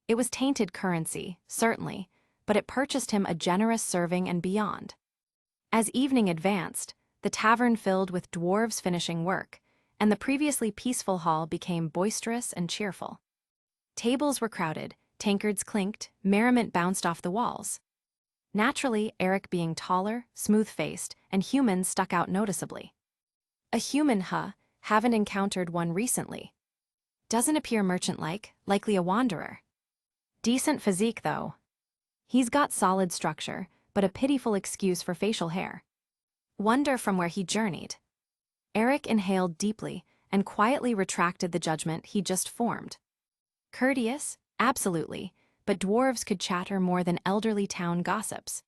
It was tainted currency, certainly, but it purchased him a generous serving and beyond. As evening advanced, the tavern filled with dwarves finishing work, and the previously peaceful hall became boisterous and cheerful. Tables were crowded, tankards clinked, merriment bounced off the walls. Naturally, Eric being taller, smooth-faced, and human stuck out noticeably. "A human, huh? Haven't encountered one recently. Doesn't appear merchant-like, likely a wanderer. Decent physique, though. He's got solid structure, but a pitiful excuse for facial hair. Wonder from where he journeyed." Eric inhaled deeply and quietly retracted the judgment he just formed. Courteous? Absolutely, but dwarves could chatter more than elderly town gossips.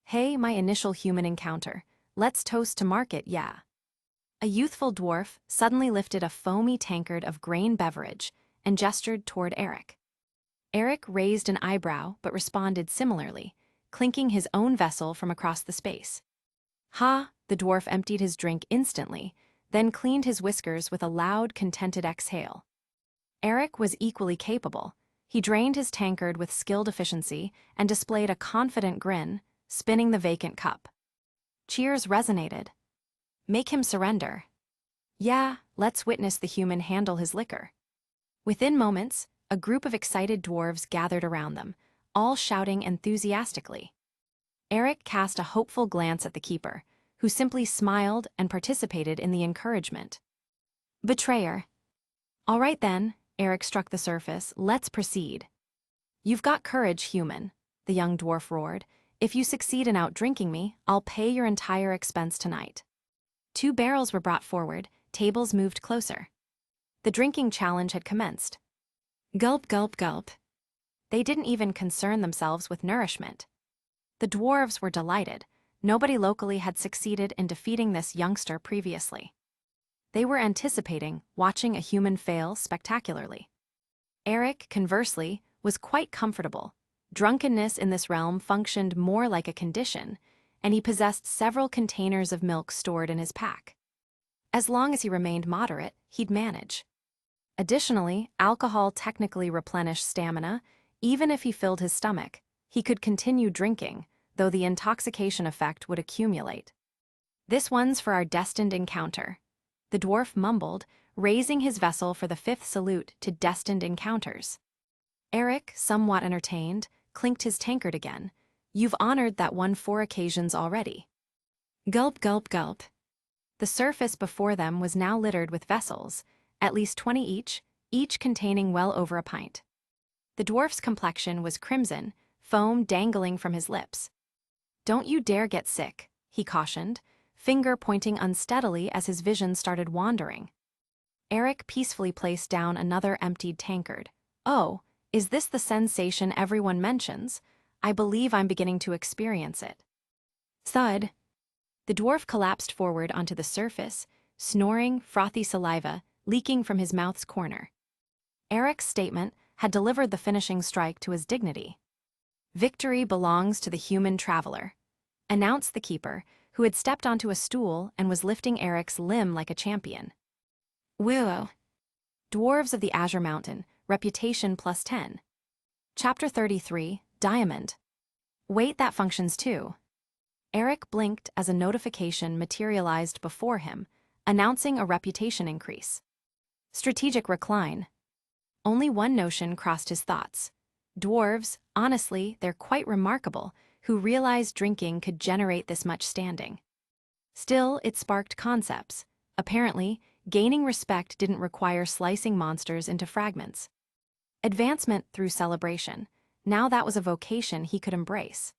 Hey, my initial human encounter. Let's toast to market, yeah. A youthful dwarf suddenly lifted a foamy tankard of grain beverage and gestured toward Eric. Eric raised an eyebrow but responded similarly, clinking his own vessel from across the space. Ha! The dwarf emptied his drink instantly, then cleaned his whiskers with a loud, contented exhale. Eric was equally capable. He drained his tankard with skilled efficiency and displayed a confident grin, spinning the vacant cup. Cheers resonated. Make him surrender. Yeah, let's witness the human handle his liquor. Within moments, a group of excited dwarves gathered around them, all shouting enthusiastically. Eric cast a hopeful glance at the keeper, who simply smiled and participated in the encouragement. Betrayer. All right then, Eric struck the surface, let's proceed. You've got courage, human, the young dwarf roared. If you succeed in outdrinking me, I'll pay your entire expense tonight. 2 barrels were brought forward, tables moved closer. The drinking challenge had commenced. Gulp, gulp, gulp. They didn't even concern themselves with nourishment. The dwarves were delighted. Nobody locally had succeeded in defeating this youngster previously. They were anticipating watching a human fail spectacularly. Eric, conversely, was quite comfortable. Drunkenness in this realm functioned more like a condition, and he possessed several containers of milk stored in his pack. As long as he remained moderate, he'd manage. Additionally, alcohol technically replenished stamina. Even if he filled his stomach, he could continue drinking, though the intoxication effect would accumulate. This one's for our destined encounter, the dwarf mumbled, raising his vessel for the 5th salute to destined encounters. Eric, somewhat entertained, clinked his tankard again. You've honored that one 4 occasions already. Gulp, gulp, gulp. The surface before them was now littered with vessels, at least 20 each containing well over a pint. The dwarf's complexion was crimson, foam dangling from his lips. Don't you dare get sick, he cautioned, finger pointing unsteadily as his vision started wandering. Eric peacefully placed down another emptied tankard. Oh, is this the sensation everyone mentions? I believe I'm beginning to experience it. Thud. The dwarf collapsed forward onto the surface, snoring, frothy saliva leaking from his mouth's corner. Eric's statement had delivered the finishing strike to his dignity. Victory belongs to the human traveler, announced the keeper, who had stepped onto a stool and was lifting Eric's limb like a champion. Willow. Dwarves of the Azure Mountain, reputation +10. Chapter 33, Diamond. Wait, that functions too. Eric blinked as a notification materialized before him, announcing a reputation increase. Strategic recline. Only one notion crossed his thoughts. Dwarves, honestly, they're quite remarkable, who realized drinking could generate this much standing. Still, it sparked concepts. Apparently, gaining respect didn't require slicing monsters into fragments. Advancement through celebration. Now that was a vocation he could embrace.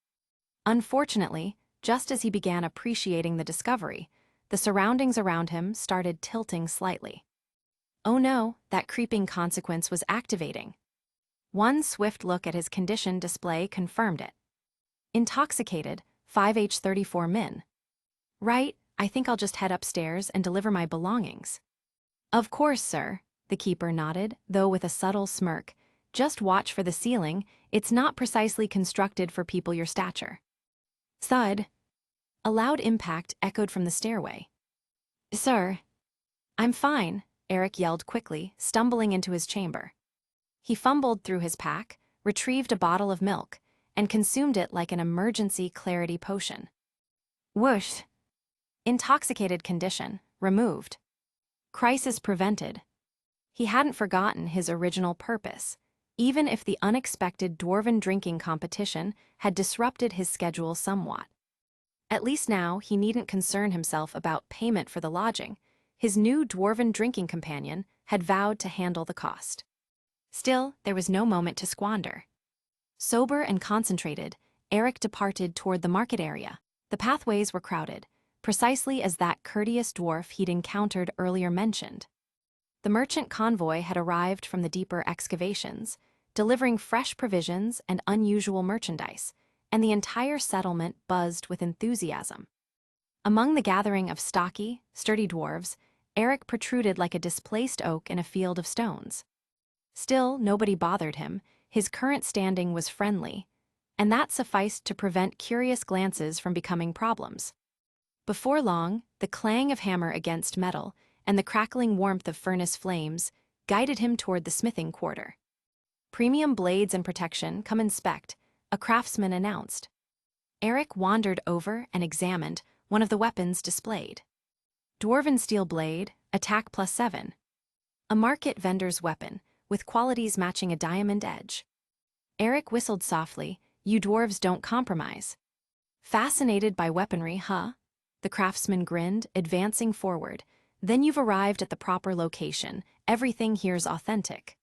Unfortunately, just as he began appreciating the discovery, the surroundings around him started tilting slightly. Oh no, that creeping consequence was activating. One swift look at his condition display confirmed it. Intoxicated, 5H34 min. Right, I think I'll just head upstairs and deliver my belongings. Of course, sir, the keeper nodded, though with a subtle smirk. Just watch for the ceiling, it's not precisely constructed for people your stature. Thud. A loud impact echoed from the stairway. Sir. I'm fine, Eric yelled quickly, stumbling into his chamber. He fumbled through his pack, retrieved a bottle of milk, and consumed it like an emergency clarity potion. Whoosh. Intoxicated condition, removed. Crisis prevented. He hadn't forgotten his original purpose, even if the unexpected dwarven drinking competition had disrupted his schedule somewhat. At least now he needn't concern himself about payment for the lodging. His new dwarven drinking companion had vowed to handle the cost. Still, there was no moment to squander. Sober and concentrated, Eric departed toward the market area. The pathways were crowded, precisely as that courteous dwarf he'd encountered earlier mentioned. The merchant convoy had arrived from the deeper excavations, delivering fresh provisions and unusual merchandise, and the entire settlement buzzed with enthusiasm. Among the gathering of stocky, sturdy dwarves, Eric protruded like a displaced oak in a field of stones. Still, nobody bothered him. His current standing was friendly, and that sufficed to prevent curious glances from becoming problems. Before long, the clang of hammer against metal and the crackling warmth of furnace flames guided him toward the smithing quarter. "Premium blades and protection, come inspect," a craftsman announced. Eric wandered over and examined one of the weapons displayed. Dwarven steel blade, attack +7. A market vendor's weapon, with qualities matching a diamond edge. Eric whistled softly. "You dwarves don't compromise." "Fascinated by weaponry, huh?" The craftsman grinned, advancing forward. "Then you've arrived at the proper location. Everything here's authentic."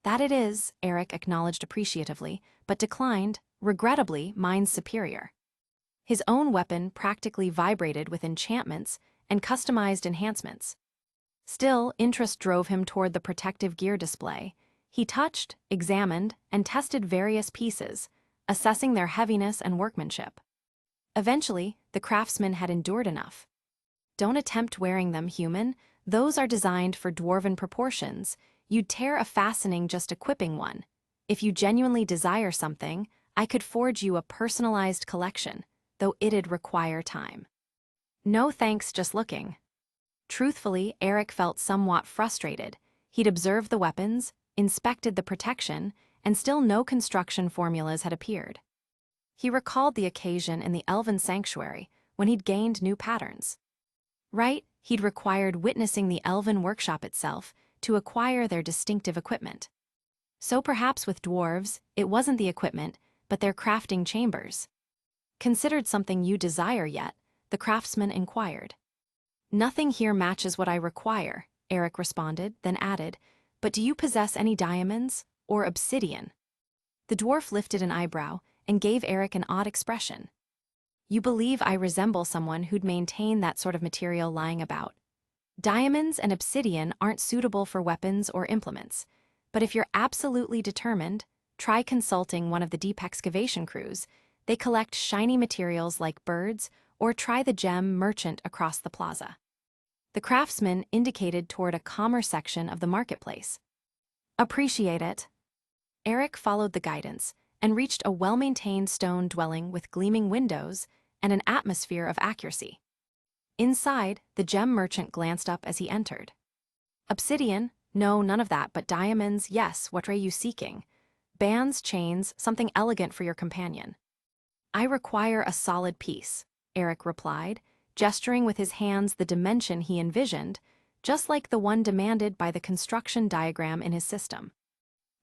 "That it is," Eric acknowledged appreciatively, but declined. "Regrettably, mine's superior." His own weapon practically vibrated with enchantments and customized enhancements. Still, interest drove him toward the protective gear display. He touched, examined, and tested various pieces, assessing their heaviness and workmanship. Eventually, the craftsman had endured enough. "Don't attempt wearing them, human. Those are designed for dwarven proportions. You'd tear a fastening just equipping one. If you genuinely desire something, I could forge you a personalized collection, though it'd require time." "No thanks, just looking." Truthfully, Eric felt somewhat frustrated. He'd observed the weapons, inspected the protection, and still no construction formulas had appeared. He recalled the occasion in the Elven Sanctuary when he'd gained new patterns. Right, he'd required witnessing the Elven workshop itself to acquire their distinctive equipment. So perhaps with dwarves, it wasn't the equipment, but their crafting chambers. "Considered something you desire yet?" the craftsman inquired. "Nothing here matches what I require," Eric responded, then added, "But do you possess any diamonds or obsidian?" The dwarf lifted an eyebrow and gave Eric an odd expression. "You believe I resemble someone who'd maintain that sort of material lying about? Diamonds and obsidian aren't suitable for weapons or implements, but if you're absolutely determined, try consulting one of the deep excavation crews. They collect shiny materials like birds, or try the gem merchant across the plaza." The craftsman indicated toward a calmer section of the marketplace. "Appreciate it." Eric followed the guidance and reached a well-maintained stone dwelling with gleaming windows and an atmosphere of accuracy. Inside, the gem merchant glanced up as he entered. "Obsidian? No, none of that, but diamonds, yes. What are you seeking?" "Bands, chains, something elegant for your companion." "I require a solid piece," Eric replied, gesturing with his hands the dimension he envisioned, just like the one demanded by the construction diagram in his system.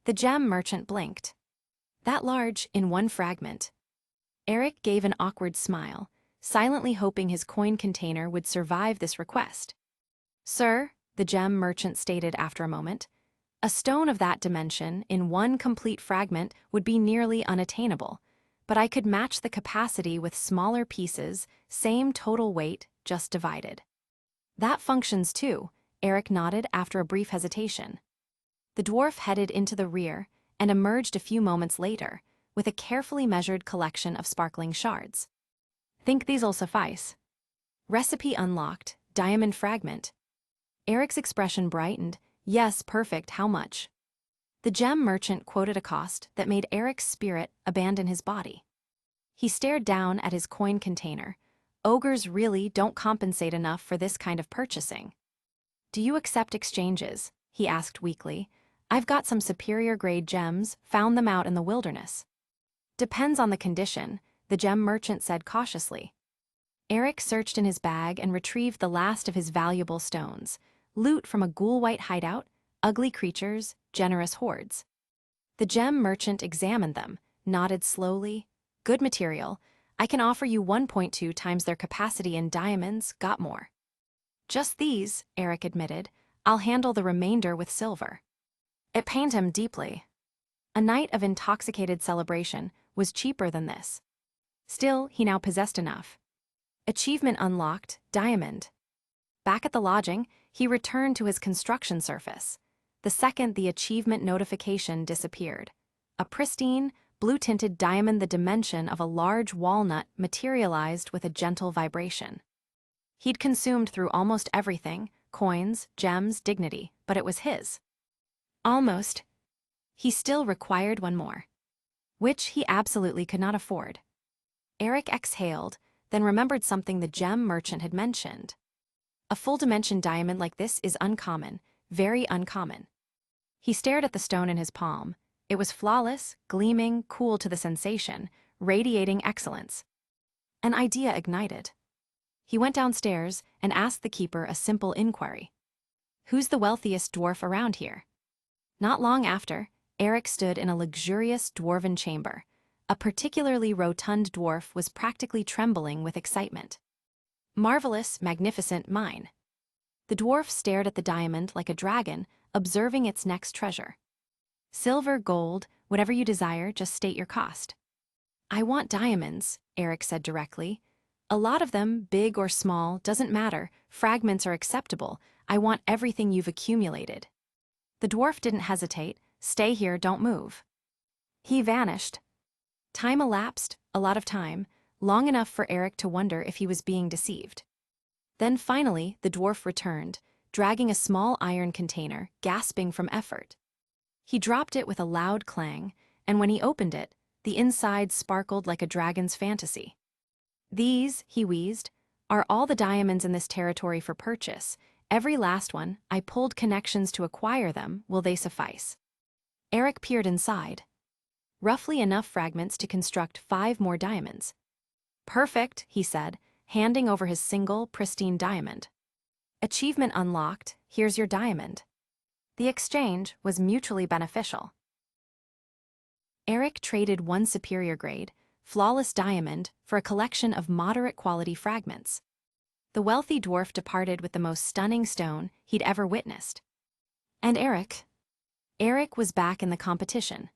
The gem merchant blinked. "That large, in one fragment." Eric gave an awkward smile, silently hoping his coin container would survive this request. "Sir," the gem merchant stated after a moment, "a stone of that dimension in one complete fragment would be nearly unattainable, but I could match the capacity with smaller pieces, same total weight, just divided." "That functions too," Eric nodded after a brief hesitation. The dwarf headed into the rear and emerged a few moments later with a carefully measured collection of sparkling shards. "Think these'll suffice?" "Recipe unlocked, diamond fragment." Eric's expression brightened. "Yes, perfect, how much?" The gem merchant quoted a cost that made Eric's spirit abandon his body. He stared down at his coin container. Ogres really don't compensate enough for this kind of purchasing. "Do you accept exchanges?" he asked weakly. "I've got some superior-grade gems, found them out in the wilderness." "Depends on the condition," the gem merchant said cautiously. Eric searched in his bag and retrieved the last of his valuable stones. Loot from a ghoul-white hideout, ugly creatures, generous hordes. The gem merchant examined them, nodded slowly. "Good material. I can offer you 1.2 times their capacity in diamonds, got more." "Just these," Eric admitted. "I'll handle the remainder with silver." It pained him deeply. A night of intoxicated celebration was cheaper than this. Still, he now possessed enough. Achievement unlocked, diamond. Back at the lodging, he returned to his construction surface. The second the achievement notification disappeared. A pristine, blue-tinted diamond the dimension of a large walnut materialized with a gentle vibration. He'd consumed through almost everything, coins, gems, dignity, but it was his. Almost. He still required one more, which he absolutely could not afford. Eric exhaled, then remembered something the gem merchant had mentioned. A full-dimension diamond like this is uncommon, very uncommon. He stared at the stone in his palm. It was flawless, gleaming, cool to the sensation, radiating excellence. An idea ignited. He went downstairs and asked the keeper a simple inquiry. Who's the wealthiest dwarf around here? Not long after, Eric stood in a luxurious dwarven chamber. A particularly rotund dwarf was practically trembling with excitement. Marvelous, magnificent mine. The dwarf stared at the diamond like a dragon, observing its next treasure. Silver, gold, whatever you desire, just state your cost. I want diamonds, Eric said directly. A lot of them, big or small, doesn't matter. Fragments are acceptable. I want everything you've accumulated. The dwarf didn't hesitate. Stay here, don't move. He vanished. Time elapsed, a lot of time, long enough for Eric to wonder if he was being deceived. Then finally, the dwarf returned, dragging a small iron container, gasping from effort. He dropped it with a loud clang, and when he opened it, the inside sparkled like a dragon's fantasy. These, he wheezed, are all the diamonds in this territory for purchase. Every last one. I pulled connections to acquire them. Will they suffice? Eric peered inside. Roughly enough fragments to construct 5 more diamonds. Perfect, he said, handing over his single, pristine diamond. Achievement unlocked, here's your diamond. The exchange was mutually beneficial. Eric traded one superior grade, flawless diamond, for a collection of moderate quality fragments. The wealthy dwarf departed with the most stunning stone he'd ever witnessed. And Eric? Eric was back in the competition.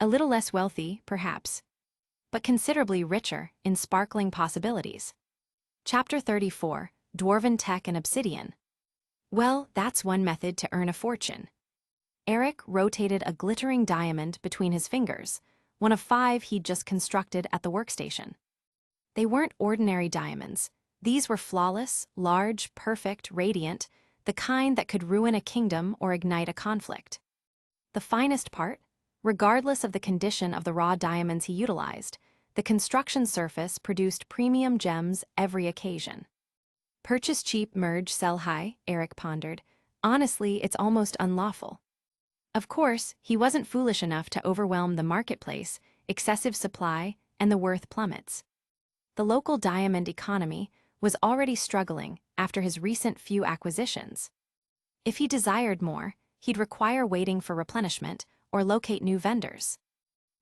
A little less wealthy, perhaps, but considerably richer in sparkling possibilities. Chapter 34, Dwarven Tech and Obsidian. Well, that's one method to earn a fortune. Eric rotated a glittering diamond between his fingers, one of 5 he'd just constructed at the workstation. They weren't ordinary diamonds. These were flawless, large, perfect, radiant, the kind that could ruin a kingdom or ignite a conflict. The finest part? Regardless of the condition of the raw diamonds he utilized, the construction surface produced premium gems every occasion. Purchase cheap, merge, sell high, Eric pondered. Honestly, it's almost unlawful. Of course, he wasn't foolish enough to overwhelm the marketplace, excessive supply, and the worth plummets. The local diamond economy was already struggling after his recent few acquisitions. If he desired more, he'd require waiting for replenishment or locate new vendors.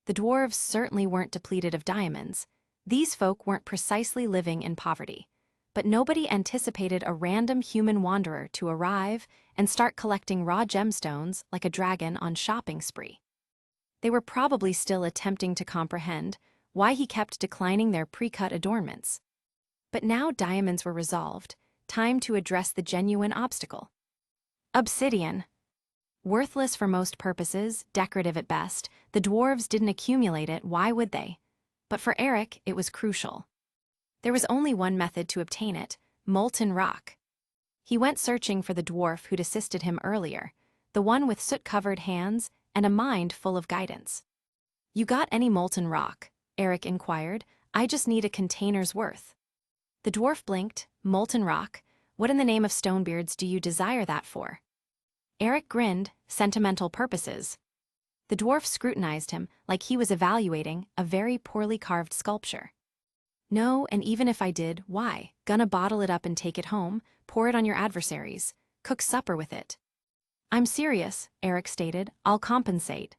The dwarves certainly weren't depleted of diamonds. These folk weren't precisely living in poverty. But nobody anticipated a random human wanderer to arrive and start collecting raw gemstones like a dragon on shopping spree. They were probably still attempting to comprehend why he kept declining their pre-cut adornments. But now diamonds were resolved, time to address the genuine obstacle. Obsidian. Worthless for most purposes, decorative at best, the dwarves didn't accumulate it, why would they? But for Eric, it was crucial. There was only one method to obtain it, molten rock. He went searching for the dwarf who'd assisted him earlier, the one with soot-covered hands and a mind full of guidance. You got any molten rock? Eric inquired. I just need a container's worth. The dwarf blinked. Molten rock? What in the name of Stonebeards do you desire that for? Eric grinned. Sentimental purposes. The dwarf scrutinized him like he was evaluating a very poorly carved sculpture. No, and even if I did, why? Gonna bottle it up and take it home, pour it on your adversaries, cook supper with it. I'm serious, Eric stated. I'll compensate.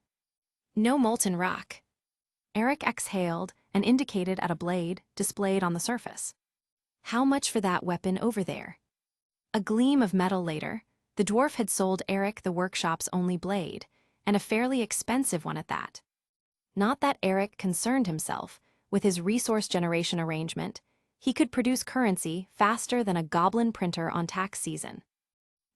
No molten rock. Eric exhaled and indicated at a blade displayed on the surface. How much for that weapon over there? A gleam of metal later, the dwarf had sold Eric the workshop's only blade, and a fairly expensive one at that. Not that Eric concerned himself. With his resource generation arrangement, he could produce currency faster than a goblin printer on tax season.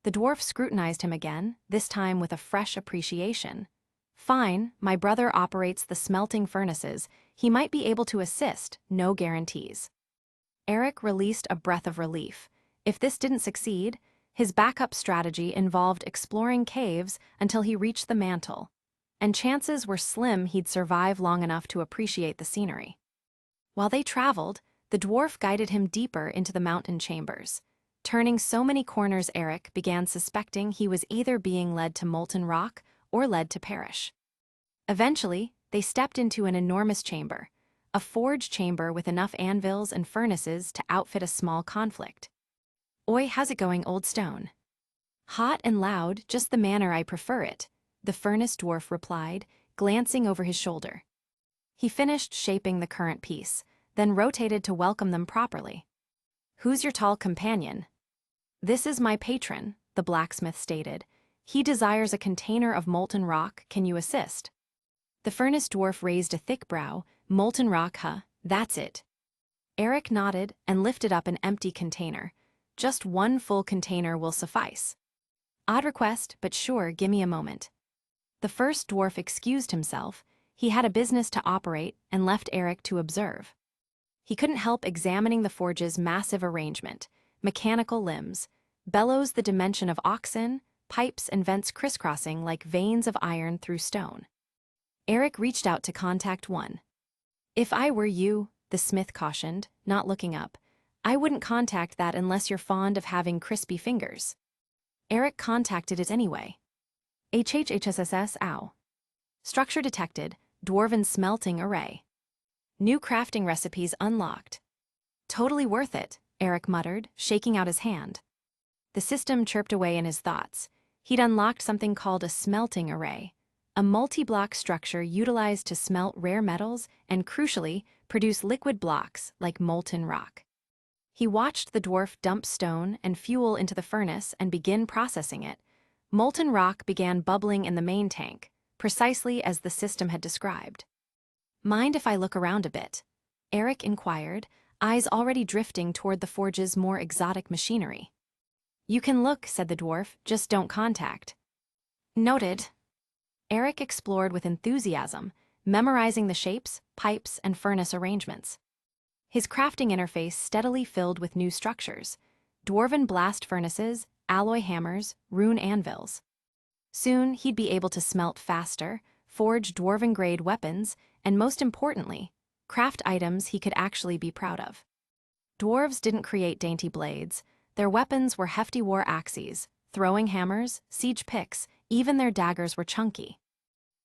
The dwarf scrutinized him again, this time with a fresh appreciation. Fine, my brother operates the smelting furnaces. He might be able to assist, no guarantees. Eric released a breath of relief. If this didn't succeed, his backup strategy involved exploring caves until he reached the mantle, and chances were slim he'd survive long enough to appreciate the scenery. While they traveled, the dwarf guided him deeper into the mountain chambers. Turning so many corners, Eric began suspecting he was either being led to molten rock or led to perish. Eventually, they stepped into an enormous chamber, a forge chamber with enough anvils and furnaces to outfit a small conflict. "Oi, how's it going, old stone?" "Hot and loud, just the manner I prefer it," the furnace dwarf replied, glancing over his shoulder. He finished shaping the current piece, then rotated to welcome them properly. "Who's your tall companion?" "This is my patron," the blacksmith stated. "He desires a container of molten rock. Can you assist?" The furnace dwarf raised a thick brow. "Molten rock, huh? That's it." Eric nodded and lifted up an empty container. "Just one full container will suffice." "Odd request, but sure, gimme a moment." The first dwarf excused himself. He had a business to operate and left Eric to observe. He couldn't help examining the forge's massive arrangement: mechanical limbs, bellows the dimension of oxen, pipes and vents crisscrossing like veins of iron through stone. Eric reached out to contact one. "If I were you," the smith cautioned, not looking up, "I wouldn't contact that unless you're fond of having crispy fingers." Eric contacted it anyway. HHHSSS ow. Structure detected, dwarven smelting array. New crafting recipes unlocked. "Totally worth it," Eric muttered, shaking out his hand. The system chirped away in his thoughts. He'd unlocked something called a smelting array, a multi-block structure utilized to smelt rare metals and, crucially, produce liquid blocks like molten rock. He watched the dwarf dump stone and fuel into the furnace and begin processing it. Molten rock began bubbling in the main tank, precisely as the system had described. "Mind if I look around a bit?" Eric inquired, eyes already drifting toward the forge's more exotic machinery. "You can look," said the dwarf, "just don't contact." "Noted." Eric explored with enthusiasm, memorizing the shapes, pipes, and furnace arrangements. His crafting interface steadily filled with new structures: dwarven blast furnaces, alloy hammers, rune anvils. Soon he'd be able to smelt faster, forge dwarven-grade weapons, and most importantly, craft items he could actually be proud of. Dwarves didn't create dainty blades. Their weapons were hefty war axes, throwing hammers, siege picks, even their daggers were chunky.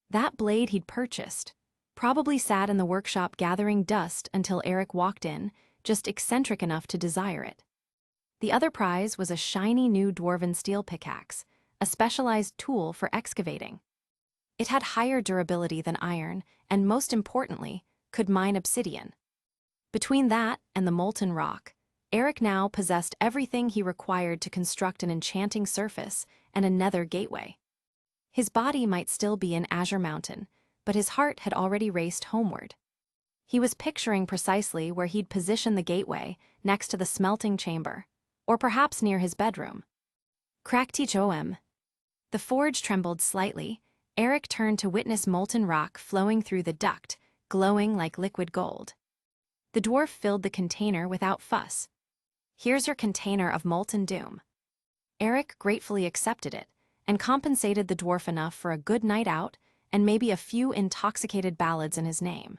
That blade he'd purchased probably sat in the workshop gathering dust until Eric walked in, just eccentric enough to desire it. The other prize was a shiny new dwarven steel pickaxe, a specialized tool for excavating. It had higher durability than iron, and most importantly, could mine obsidian. Between that and the molten rock, Eric now possessed everything he required to construct an enchanting surface and a nether gateway. His body might still be in Azure Mountain, but his heart had already raced homeward. He was picturing precisely where he'd position the gateway, next to the smelting chamber, or perhaps near his bedroom. Crackteach OM. The forge trembled slightly. Eric turned to witness molten rock flowing through the duct, glowing like liquid gold. The dwarf filled the container without fuss. "Here's your container of molten doom." Eric gratefully accepted it, and compensated the dwarf enough for a good night out and maybe a few intoxicated ballads in his name.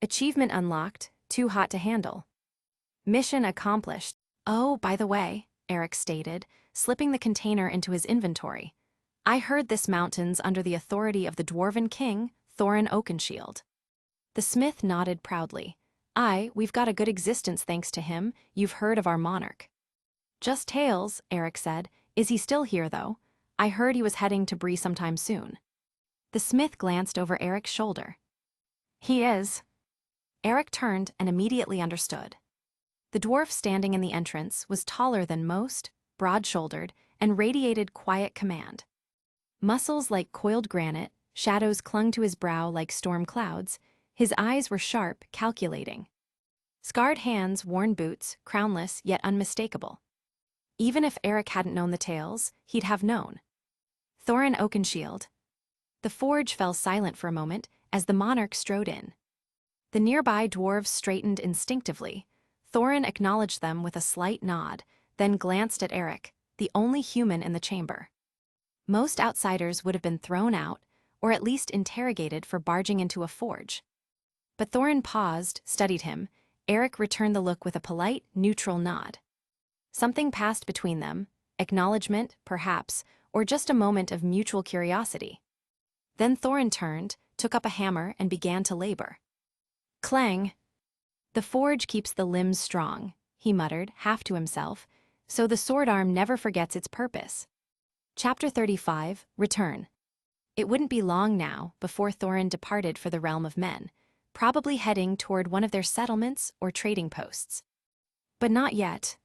Achievement unlocked, too hot to handle. Mission accomplished. "Oh, by the way," Eric stated, slipping the container into his inventory, "I heard this mountain's under the authority of the dwarven king, Thorin Oakenshield." The smith nodded proudly. "Aye, we've got a good existence thanks to him. You've heard of our monarch." "Just tales," Eric said. "Is he still here, though? I heard he was heading to Bree sometime soon." The smith glanced over Eric's shoulder. "He is." Eric turned and immediately understood. The dwarf standing in the entrance was taller than most, broad-shouldered, and radiated quiet command. Muscles like coiled granite, shadows clung to his brow like storm clouds. His eyes were sharp, calculating. Scarred hands, worn boots, crownless yet unmistakable. Even if Eric hadn't known the tales, he'd have known. Thorin Oakenshield. The forge fell silent for a moment as the monarch strode in. The nearby dwarves straightened instinctively. Thorin acknowledged them with a slight nod, then glanced at Eric, the only human in the chamber. Most outsiders would have been thrown out, or at least interrogated for barging into a forge. But Thorin paused, studied him. Eric returned the look with a polite, neutral nod. Something passed between them, acknowledgement, perhaps, or just a moment of mutual curiosity. Then Thorin turned, took up a hammer, and began to labor. Clang! The forge keeps the limbs strong, he muttered, half to himself, so the sword arm never forgets its purpose. Chapter 35, Return. It wouldn't be long now before Thorin departed for the realm of men, probably heading toward one of their settlements or trading posts. But not yet.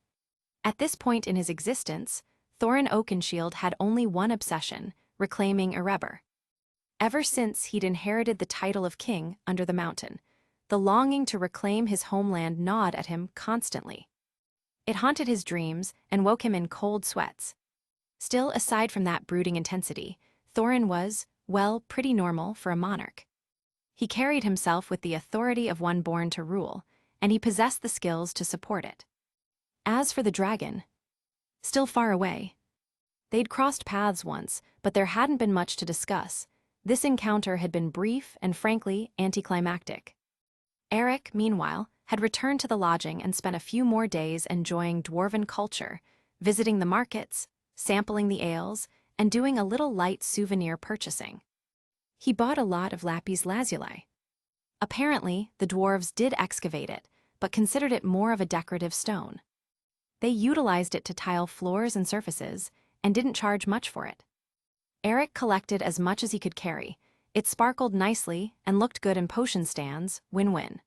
At this point in his existence, Thorin Oakenshield had only one obsession, reclaiming Erebor. Ever since he'd inherited the title of king under the mountain, the longing to reclaim his homeland gnawed at him constantly. It haunted his dreams and woke him in cold sweats. Still, aside from that brooding intensity, Thorin was, well, pretty normal for a monarch. He carried himself with the authority of one born to rule, and he possessed the skills to support it. As for the dragon, still far away. They'd crossed paths once, but there hadn't been much to discuss. This encounter had been brief and frankly anticlimactic. Eric, meanwhile, had returned to the lodging and spent a few more days enjoying dwarven culture, visiting the markets, sampling the ales, and doing a little light souvenir purchasing. He bought a lot of lapis lazuli. Apparently, the dwarves did excavate it, but considered it more of a decorative stone. They utilized it to tile floors and surfaces, and didn't charge much for it. Eric collected as much as he could carry. It sparkled nicely and looked good in potion stands, win-win.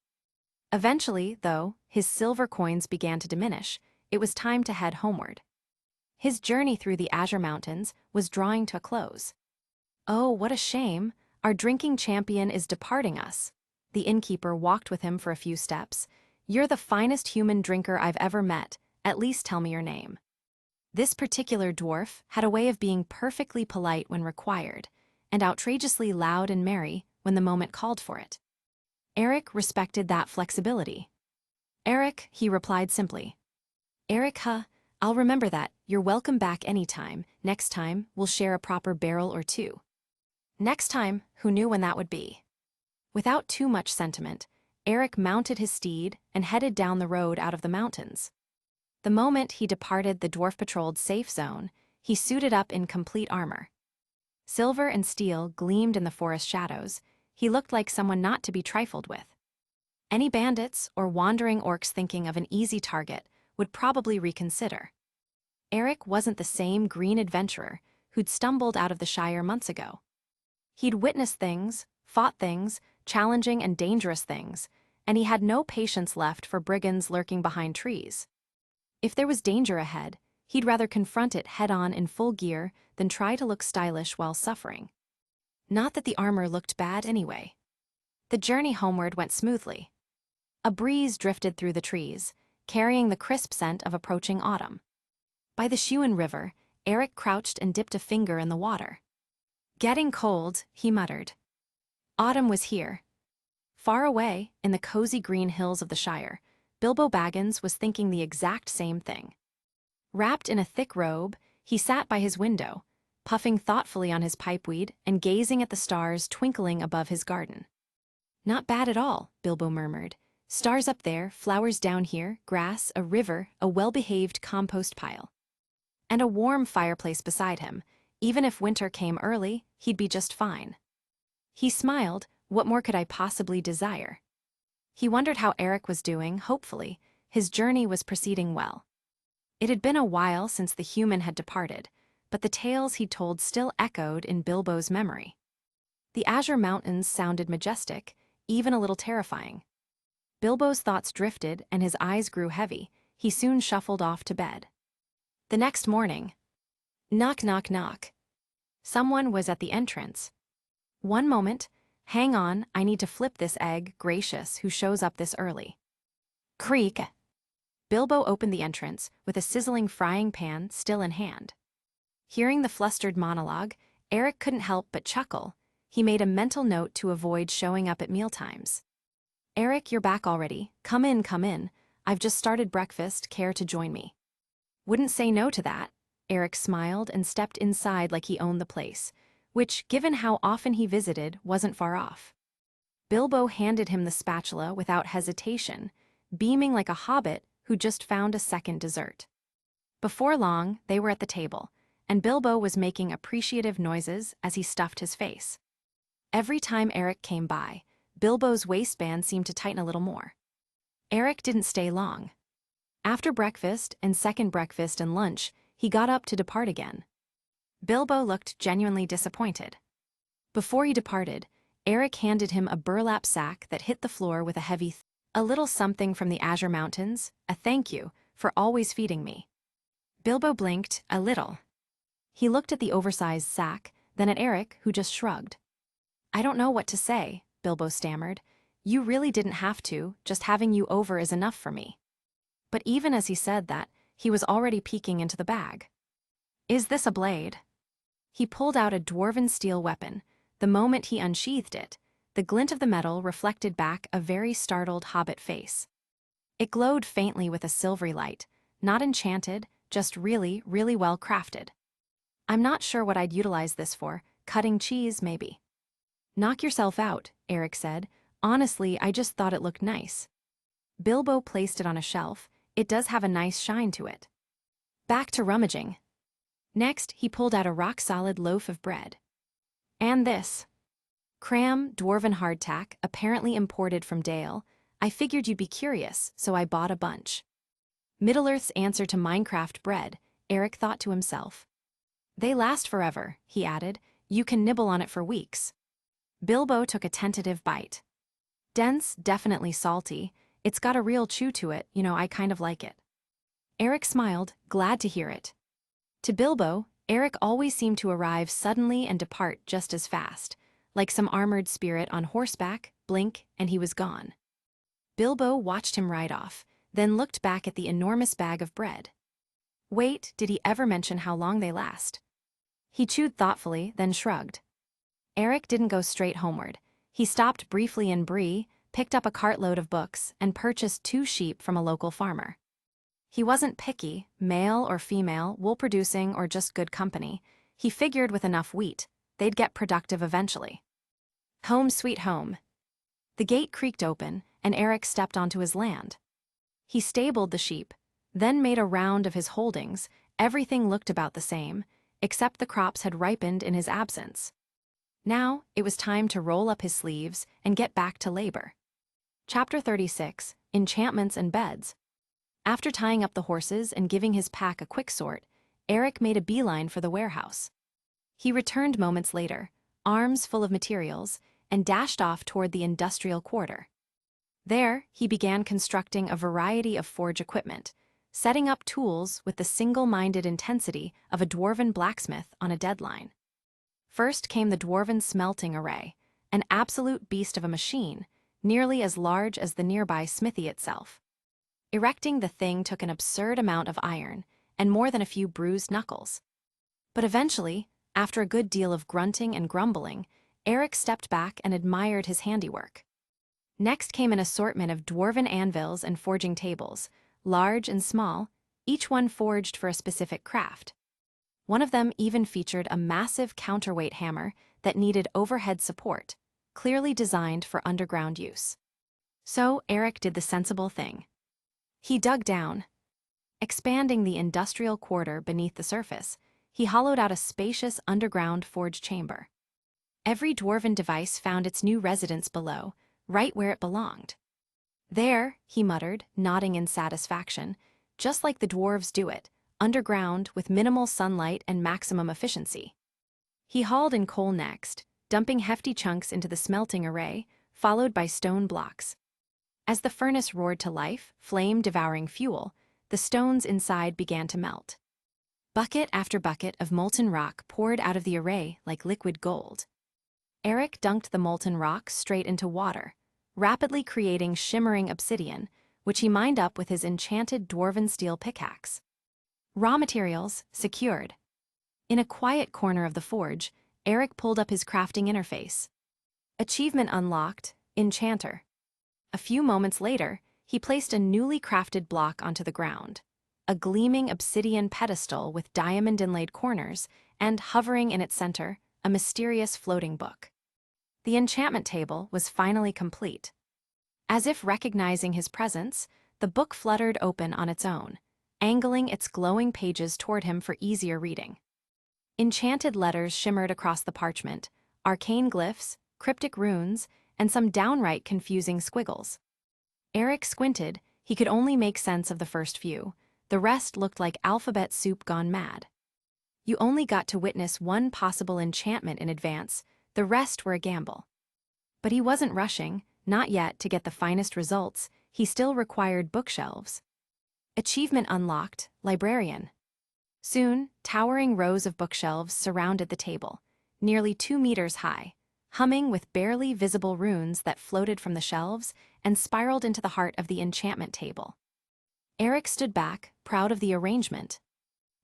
Eventually, though, his silver coins began to diminish. It was time to head homeward. His journey through the Azure Mountains was drawing to a close. Oh, what a shame! Our drinking champion is departing us. The innkeeper walked with him for a few steps. You're the finest human drinker I've ever met. At least tell me your name. This particular dwarf had a way of being perfectly polite when required, and outrageously loud and merry when the moment called for it. Eric respected that flexibility. Eric, he replied simply. Eric, huh? I'll remember that. You're welcome back anytime. Next time, we'll share a proper barrel or two. Next time, who knew when that would be? Without too much sentiment, Eric mounted his steed and headed down the road out of the mountains. The moment he departed the dwarf-patrolled safe zone, he suited up in complete armor. Silver and steel gleamed in the forest shadows. He looked like someone not to be trifled with. Any bandits or wandering orcs thinking of an easy target would probably reconsider. Eric wasn't the same green adventurer who'd stumbled out of the Shire months ago. He'd witnessed things, fought things, challenging and dangerous things, and he had no patience left for brigands lurking behind trees. If there was danger ahead, he'd rather confront it head-on in full gear than try to look stylish while suffering. Not that the armor looked bad anyway. The journey homeward went smoothly. A breeze drifted through the trees, carrying the crisp scent of approaching autumn. By the Shuin River, Eric crouched and dipped a finger in the water. Getting cold, he muttered. Autumn was here. Far away, in the cozy green hills of the Shire, Bilbo Baggins was thinking the exact same thing. Wrapped in a thick robe, he sat by his window, puffing thoughtfully on his pipeweed and gazing at the stars twinkling above his garden. Not bad at all, Bilbo murmured. Stars up there, flowers down here, grass, a river, a well-behaved compost pile. And a warm fireplace beside him. Even if winter came early, he'd be just fine. He smiled. What more could I possibly desire? He wondered how Eric was doing. Hopefully, his journey was proceeding well. It had been a while since the human had departed, but the tales he'd told still echoed in Bilbo's memory. The Azure Mountains sounded majestic, even a little terrifying. Bilbo's thoughts drifted and his eyes grew heavy. He soon shuffled off to bed. The next morning, knock, knock, knock. Someone was at the entrance. One moment. Hang on, I need to flip this egg, gracious, who shows up this early. Creak. Bilbo opened the entrance, with a sizzling frying pan still in hand. Hearing the flustered monologue, Eric couldn't help but chuckle. He made a mental note to avoid showing up at mealtimes. "Eric, you're back already. Come in, come in. I've just started breakfast. Care to join me?" "Wouldn't say no to that." Eric smiled and stepped inside like he owned the place, which, given how often he visited, wasn't far off. Bilbo handed him the spatula without hesitation, beaming like a hobbit who just found a second dessert. Before long, they were at the table, and Bilbo was making appreciative noises as he stuffed his face. Every time Eric came by, Bilbo's waistband seemed to tighten a little more. Eric didn't stay long. After breakfast and second breakfast and lunch, he got up to depart again. Bilbo looked genuinely disappointed. Before he departed, Eric handed him a burlap sack that hit the floor with a heavy thud. "A little something from the Azure Mountains, a thank you for always feeding me." Bilbo blinked a little. He looked at the oversized sack, then at Eric, who just shrugged. "I don't know what to say," Bilbo stammered. "You really didn't have to, just having you over is enough for me." But even as he said that, he was already peeking into the bag. "Is this a blade?" He pulled out a dwarven steel weapon. The moment he unsheathed it, the glint of the metal reflected back a very startled hobbit face. It glowed faintly with a silvery light, not enchanted, just really, really well crafted. "I'm not sure what I'd utilize this for, cutting cheese maybe." "Knock yourself out," Eric said. "Honestly, I just thought it looked nice." Bilbo placed it on a shelf. "It does have a nice shine to it." Back to rummaging. Next, he pulled out a rock-solid loaf of bread. "And this. Cram, dwarven hardtack, apparently imported from Dale. I figured you'd be curious, so I bought a bunch." Middle-earth's answer to Minecraft bread, Eric thought to himself. "They last forever," he added. "You can nibble on it for weeks." Bilbo took a tentative bite. "Dense, definitely salty. It's got a real chew to it, I kind of like it." Eric smiled, glad to hear it. To Bilbo, Eric always seemed to arrive suddenly and depart just as fast. Like some armored spirit on horseback, blink, and he was gone. Bilbo watched him ride off, then looked back at the enormous bag of bread. Wait, did he ever mention how long they last? He chewed thoughtfully, then shrugged. Eric didn't go straight homeward. He stopped briefly in Bree, picked up a cartload of books, and purchased 2 sheep from a local farmer. He wasn't picky, male or female, wool-producing or just good company. He figured with enough wheat, they'd get productive eventually. Home sweet home. The gate creaked open, and Eric stepped onto his land. He stabled the sheep, then made a round of his holdings. Everything looked about the same, except the crops had ripened in his absence. Now, it was time to roll up his sleeves and get back to labor. Chapter 36, Enchantments and Beds. After tying up the horses and giving his pack a quick sort, Eric made a beeline for the warehouse. He returned moments later, arms full of materials, and dashed off toward the industrial quarter. There, he began constructing a variety of forge equipment, setting up tools with the single-minded intensity of a dwarven blacksmith on a deadline. First came the dwarven smelting array, an absolute beast of a machine, nearly as large as the nearby smithy itself. Erecting the thing took an absurd amount of iron, and more than a few bruised knuckles. But eventually, after a good deal of grunting and grumbling, Eric stepped back and admired his handiwork. Next came an assortment of dwarven anvils and forging tables, large and small, each one forged for a specific craft. One of them even featured a massive counterweight hammer that needed overhead support, clearly designed for underground use. So Eric did the sensible thing. He dug down. Expanding the industrial quarter beneath the surface, he hollowed out a spacious underground forge chamber. Every dwarven device found its new residence below, right where it belonged. "There," he muttered, nodding in satisfaction, "just like the dwarves do it, underground with minimal sunlight and maximum efficiency." He hauled in coal next, dumping hefty chunks into the smelting array, followed by stone blocks. As the furnace roared to life, flame devouring fuel, the stones inside began to melt. Bucket after bucket of molten rock poured out of the array like liquid gold. Eric dunked the molten rock straight into water, rapidly creating shimmering obsidian, which he mined up with his enchanted dwarven steel pickaxe. Raw materials secured. In a quiet corner of the forge, Eric pulled up his crafting interface. Achievement unlocked, Enchanter. A few moments later, he placed a newly crafted block onto the ground. A gleaming obsidian pedestal with diamond-inlaid corners, and hovering in its center, a mysterious floating book. The enchantment table was finally complete. As if recognizing his presence, the book fluttered open on its own, angling its glowing pages toward him for easier reading. Enchanted letters shimmered across the parchment, arcane glyphs, cryptic runes, and some downright confusing squiggles. Eric squinted. He could only make sense of the first few. The rest looked like alphabet soup gone mad. You only got to witness one possible enchantment in advance, the rest were a gamble. But he wasn't rushing, not yet, to get the finest results. He still required bookshelves. Achievement unlocked, Librarian. Soon, towering rows of bookshelves surrounded the table, nearly 2 meters high, humming with barely visible runes that floated from the shelves and spiraled into the heart of the enchantment table. Eric stood back, proud of the arrangement.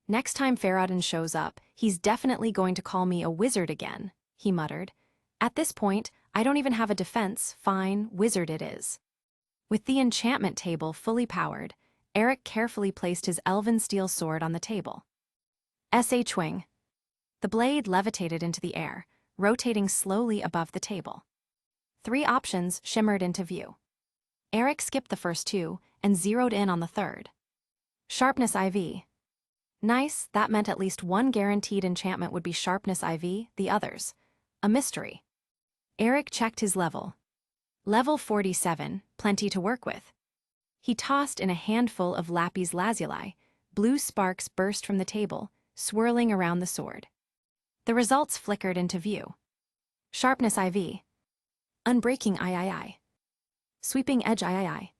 Next time Farad'n shows up, he's definitely going to call me a wizard again, he muttered. At this point, I don't even have a defense. Fine, wizard it is. With the enchantment table fully powered, Eric carefully placed his elven steel sword on the table. Swing. The blade levitated into the air, rotating slowly above the table. 3 options shimmered into view. Eric skipped the first 2 and zeroed in on the third. Sharpness IV. Nice, that meant at least one guaranteed enchantment would be Sharpness IV, the others. A mystery. Eric checked his level. Level 47, plenty to work with. He tossed in a handful of lapis lazuli. Blue sparks burst from the table, swirling around the sword. The results flickered into view. Sharpness IV. Unbreaking III. Sweeping edge III.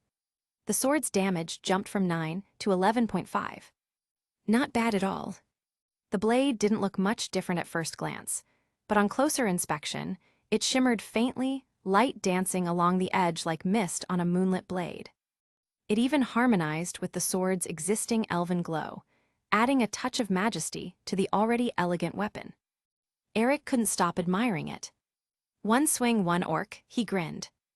The sword's damage jumped from 9 to 11.5. Not bad at all. The blade didn't look much different at first glance, but on closer inspection, it shimmered faintly, light dancing along the edge like mist on a moonlit blade. It even harmonized with the sword's existing elven glow, adding a touch of majesty to the already elegant weapon. Eric couldn't stop admiring it. One swing, one orc, he grinned.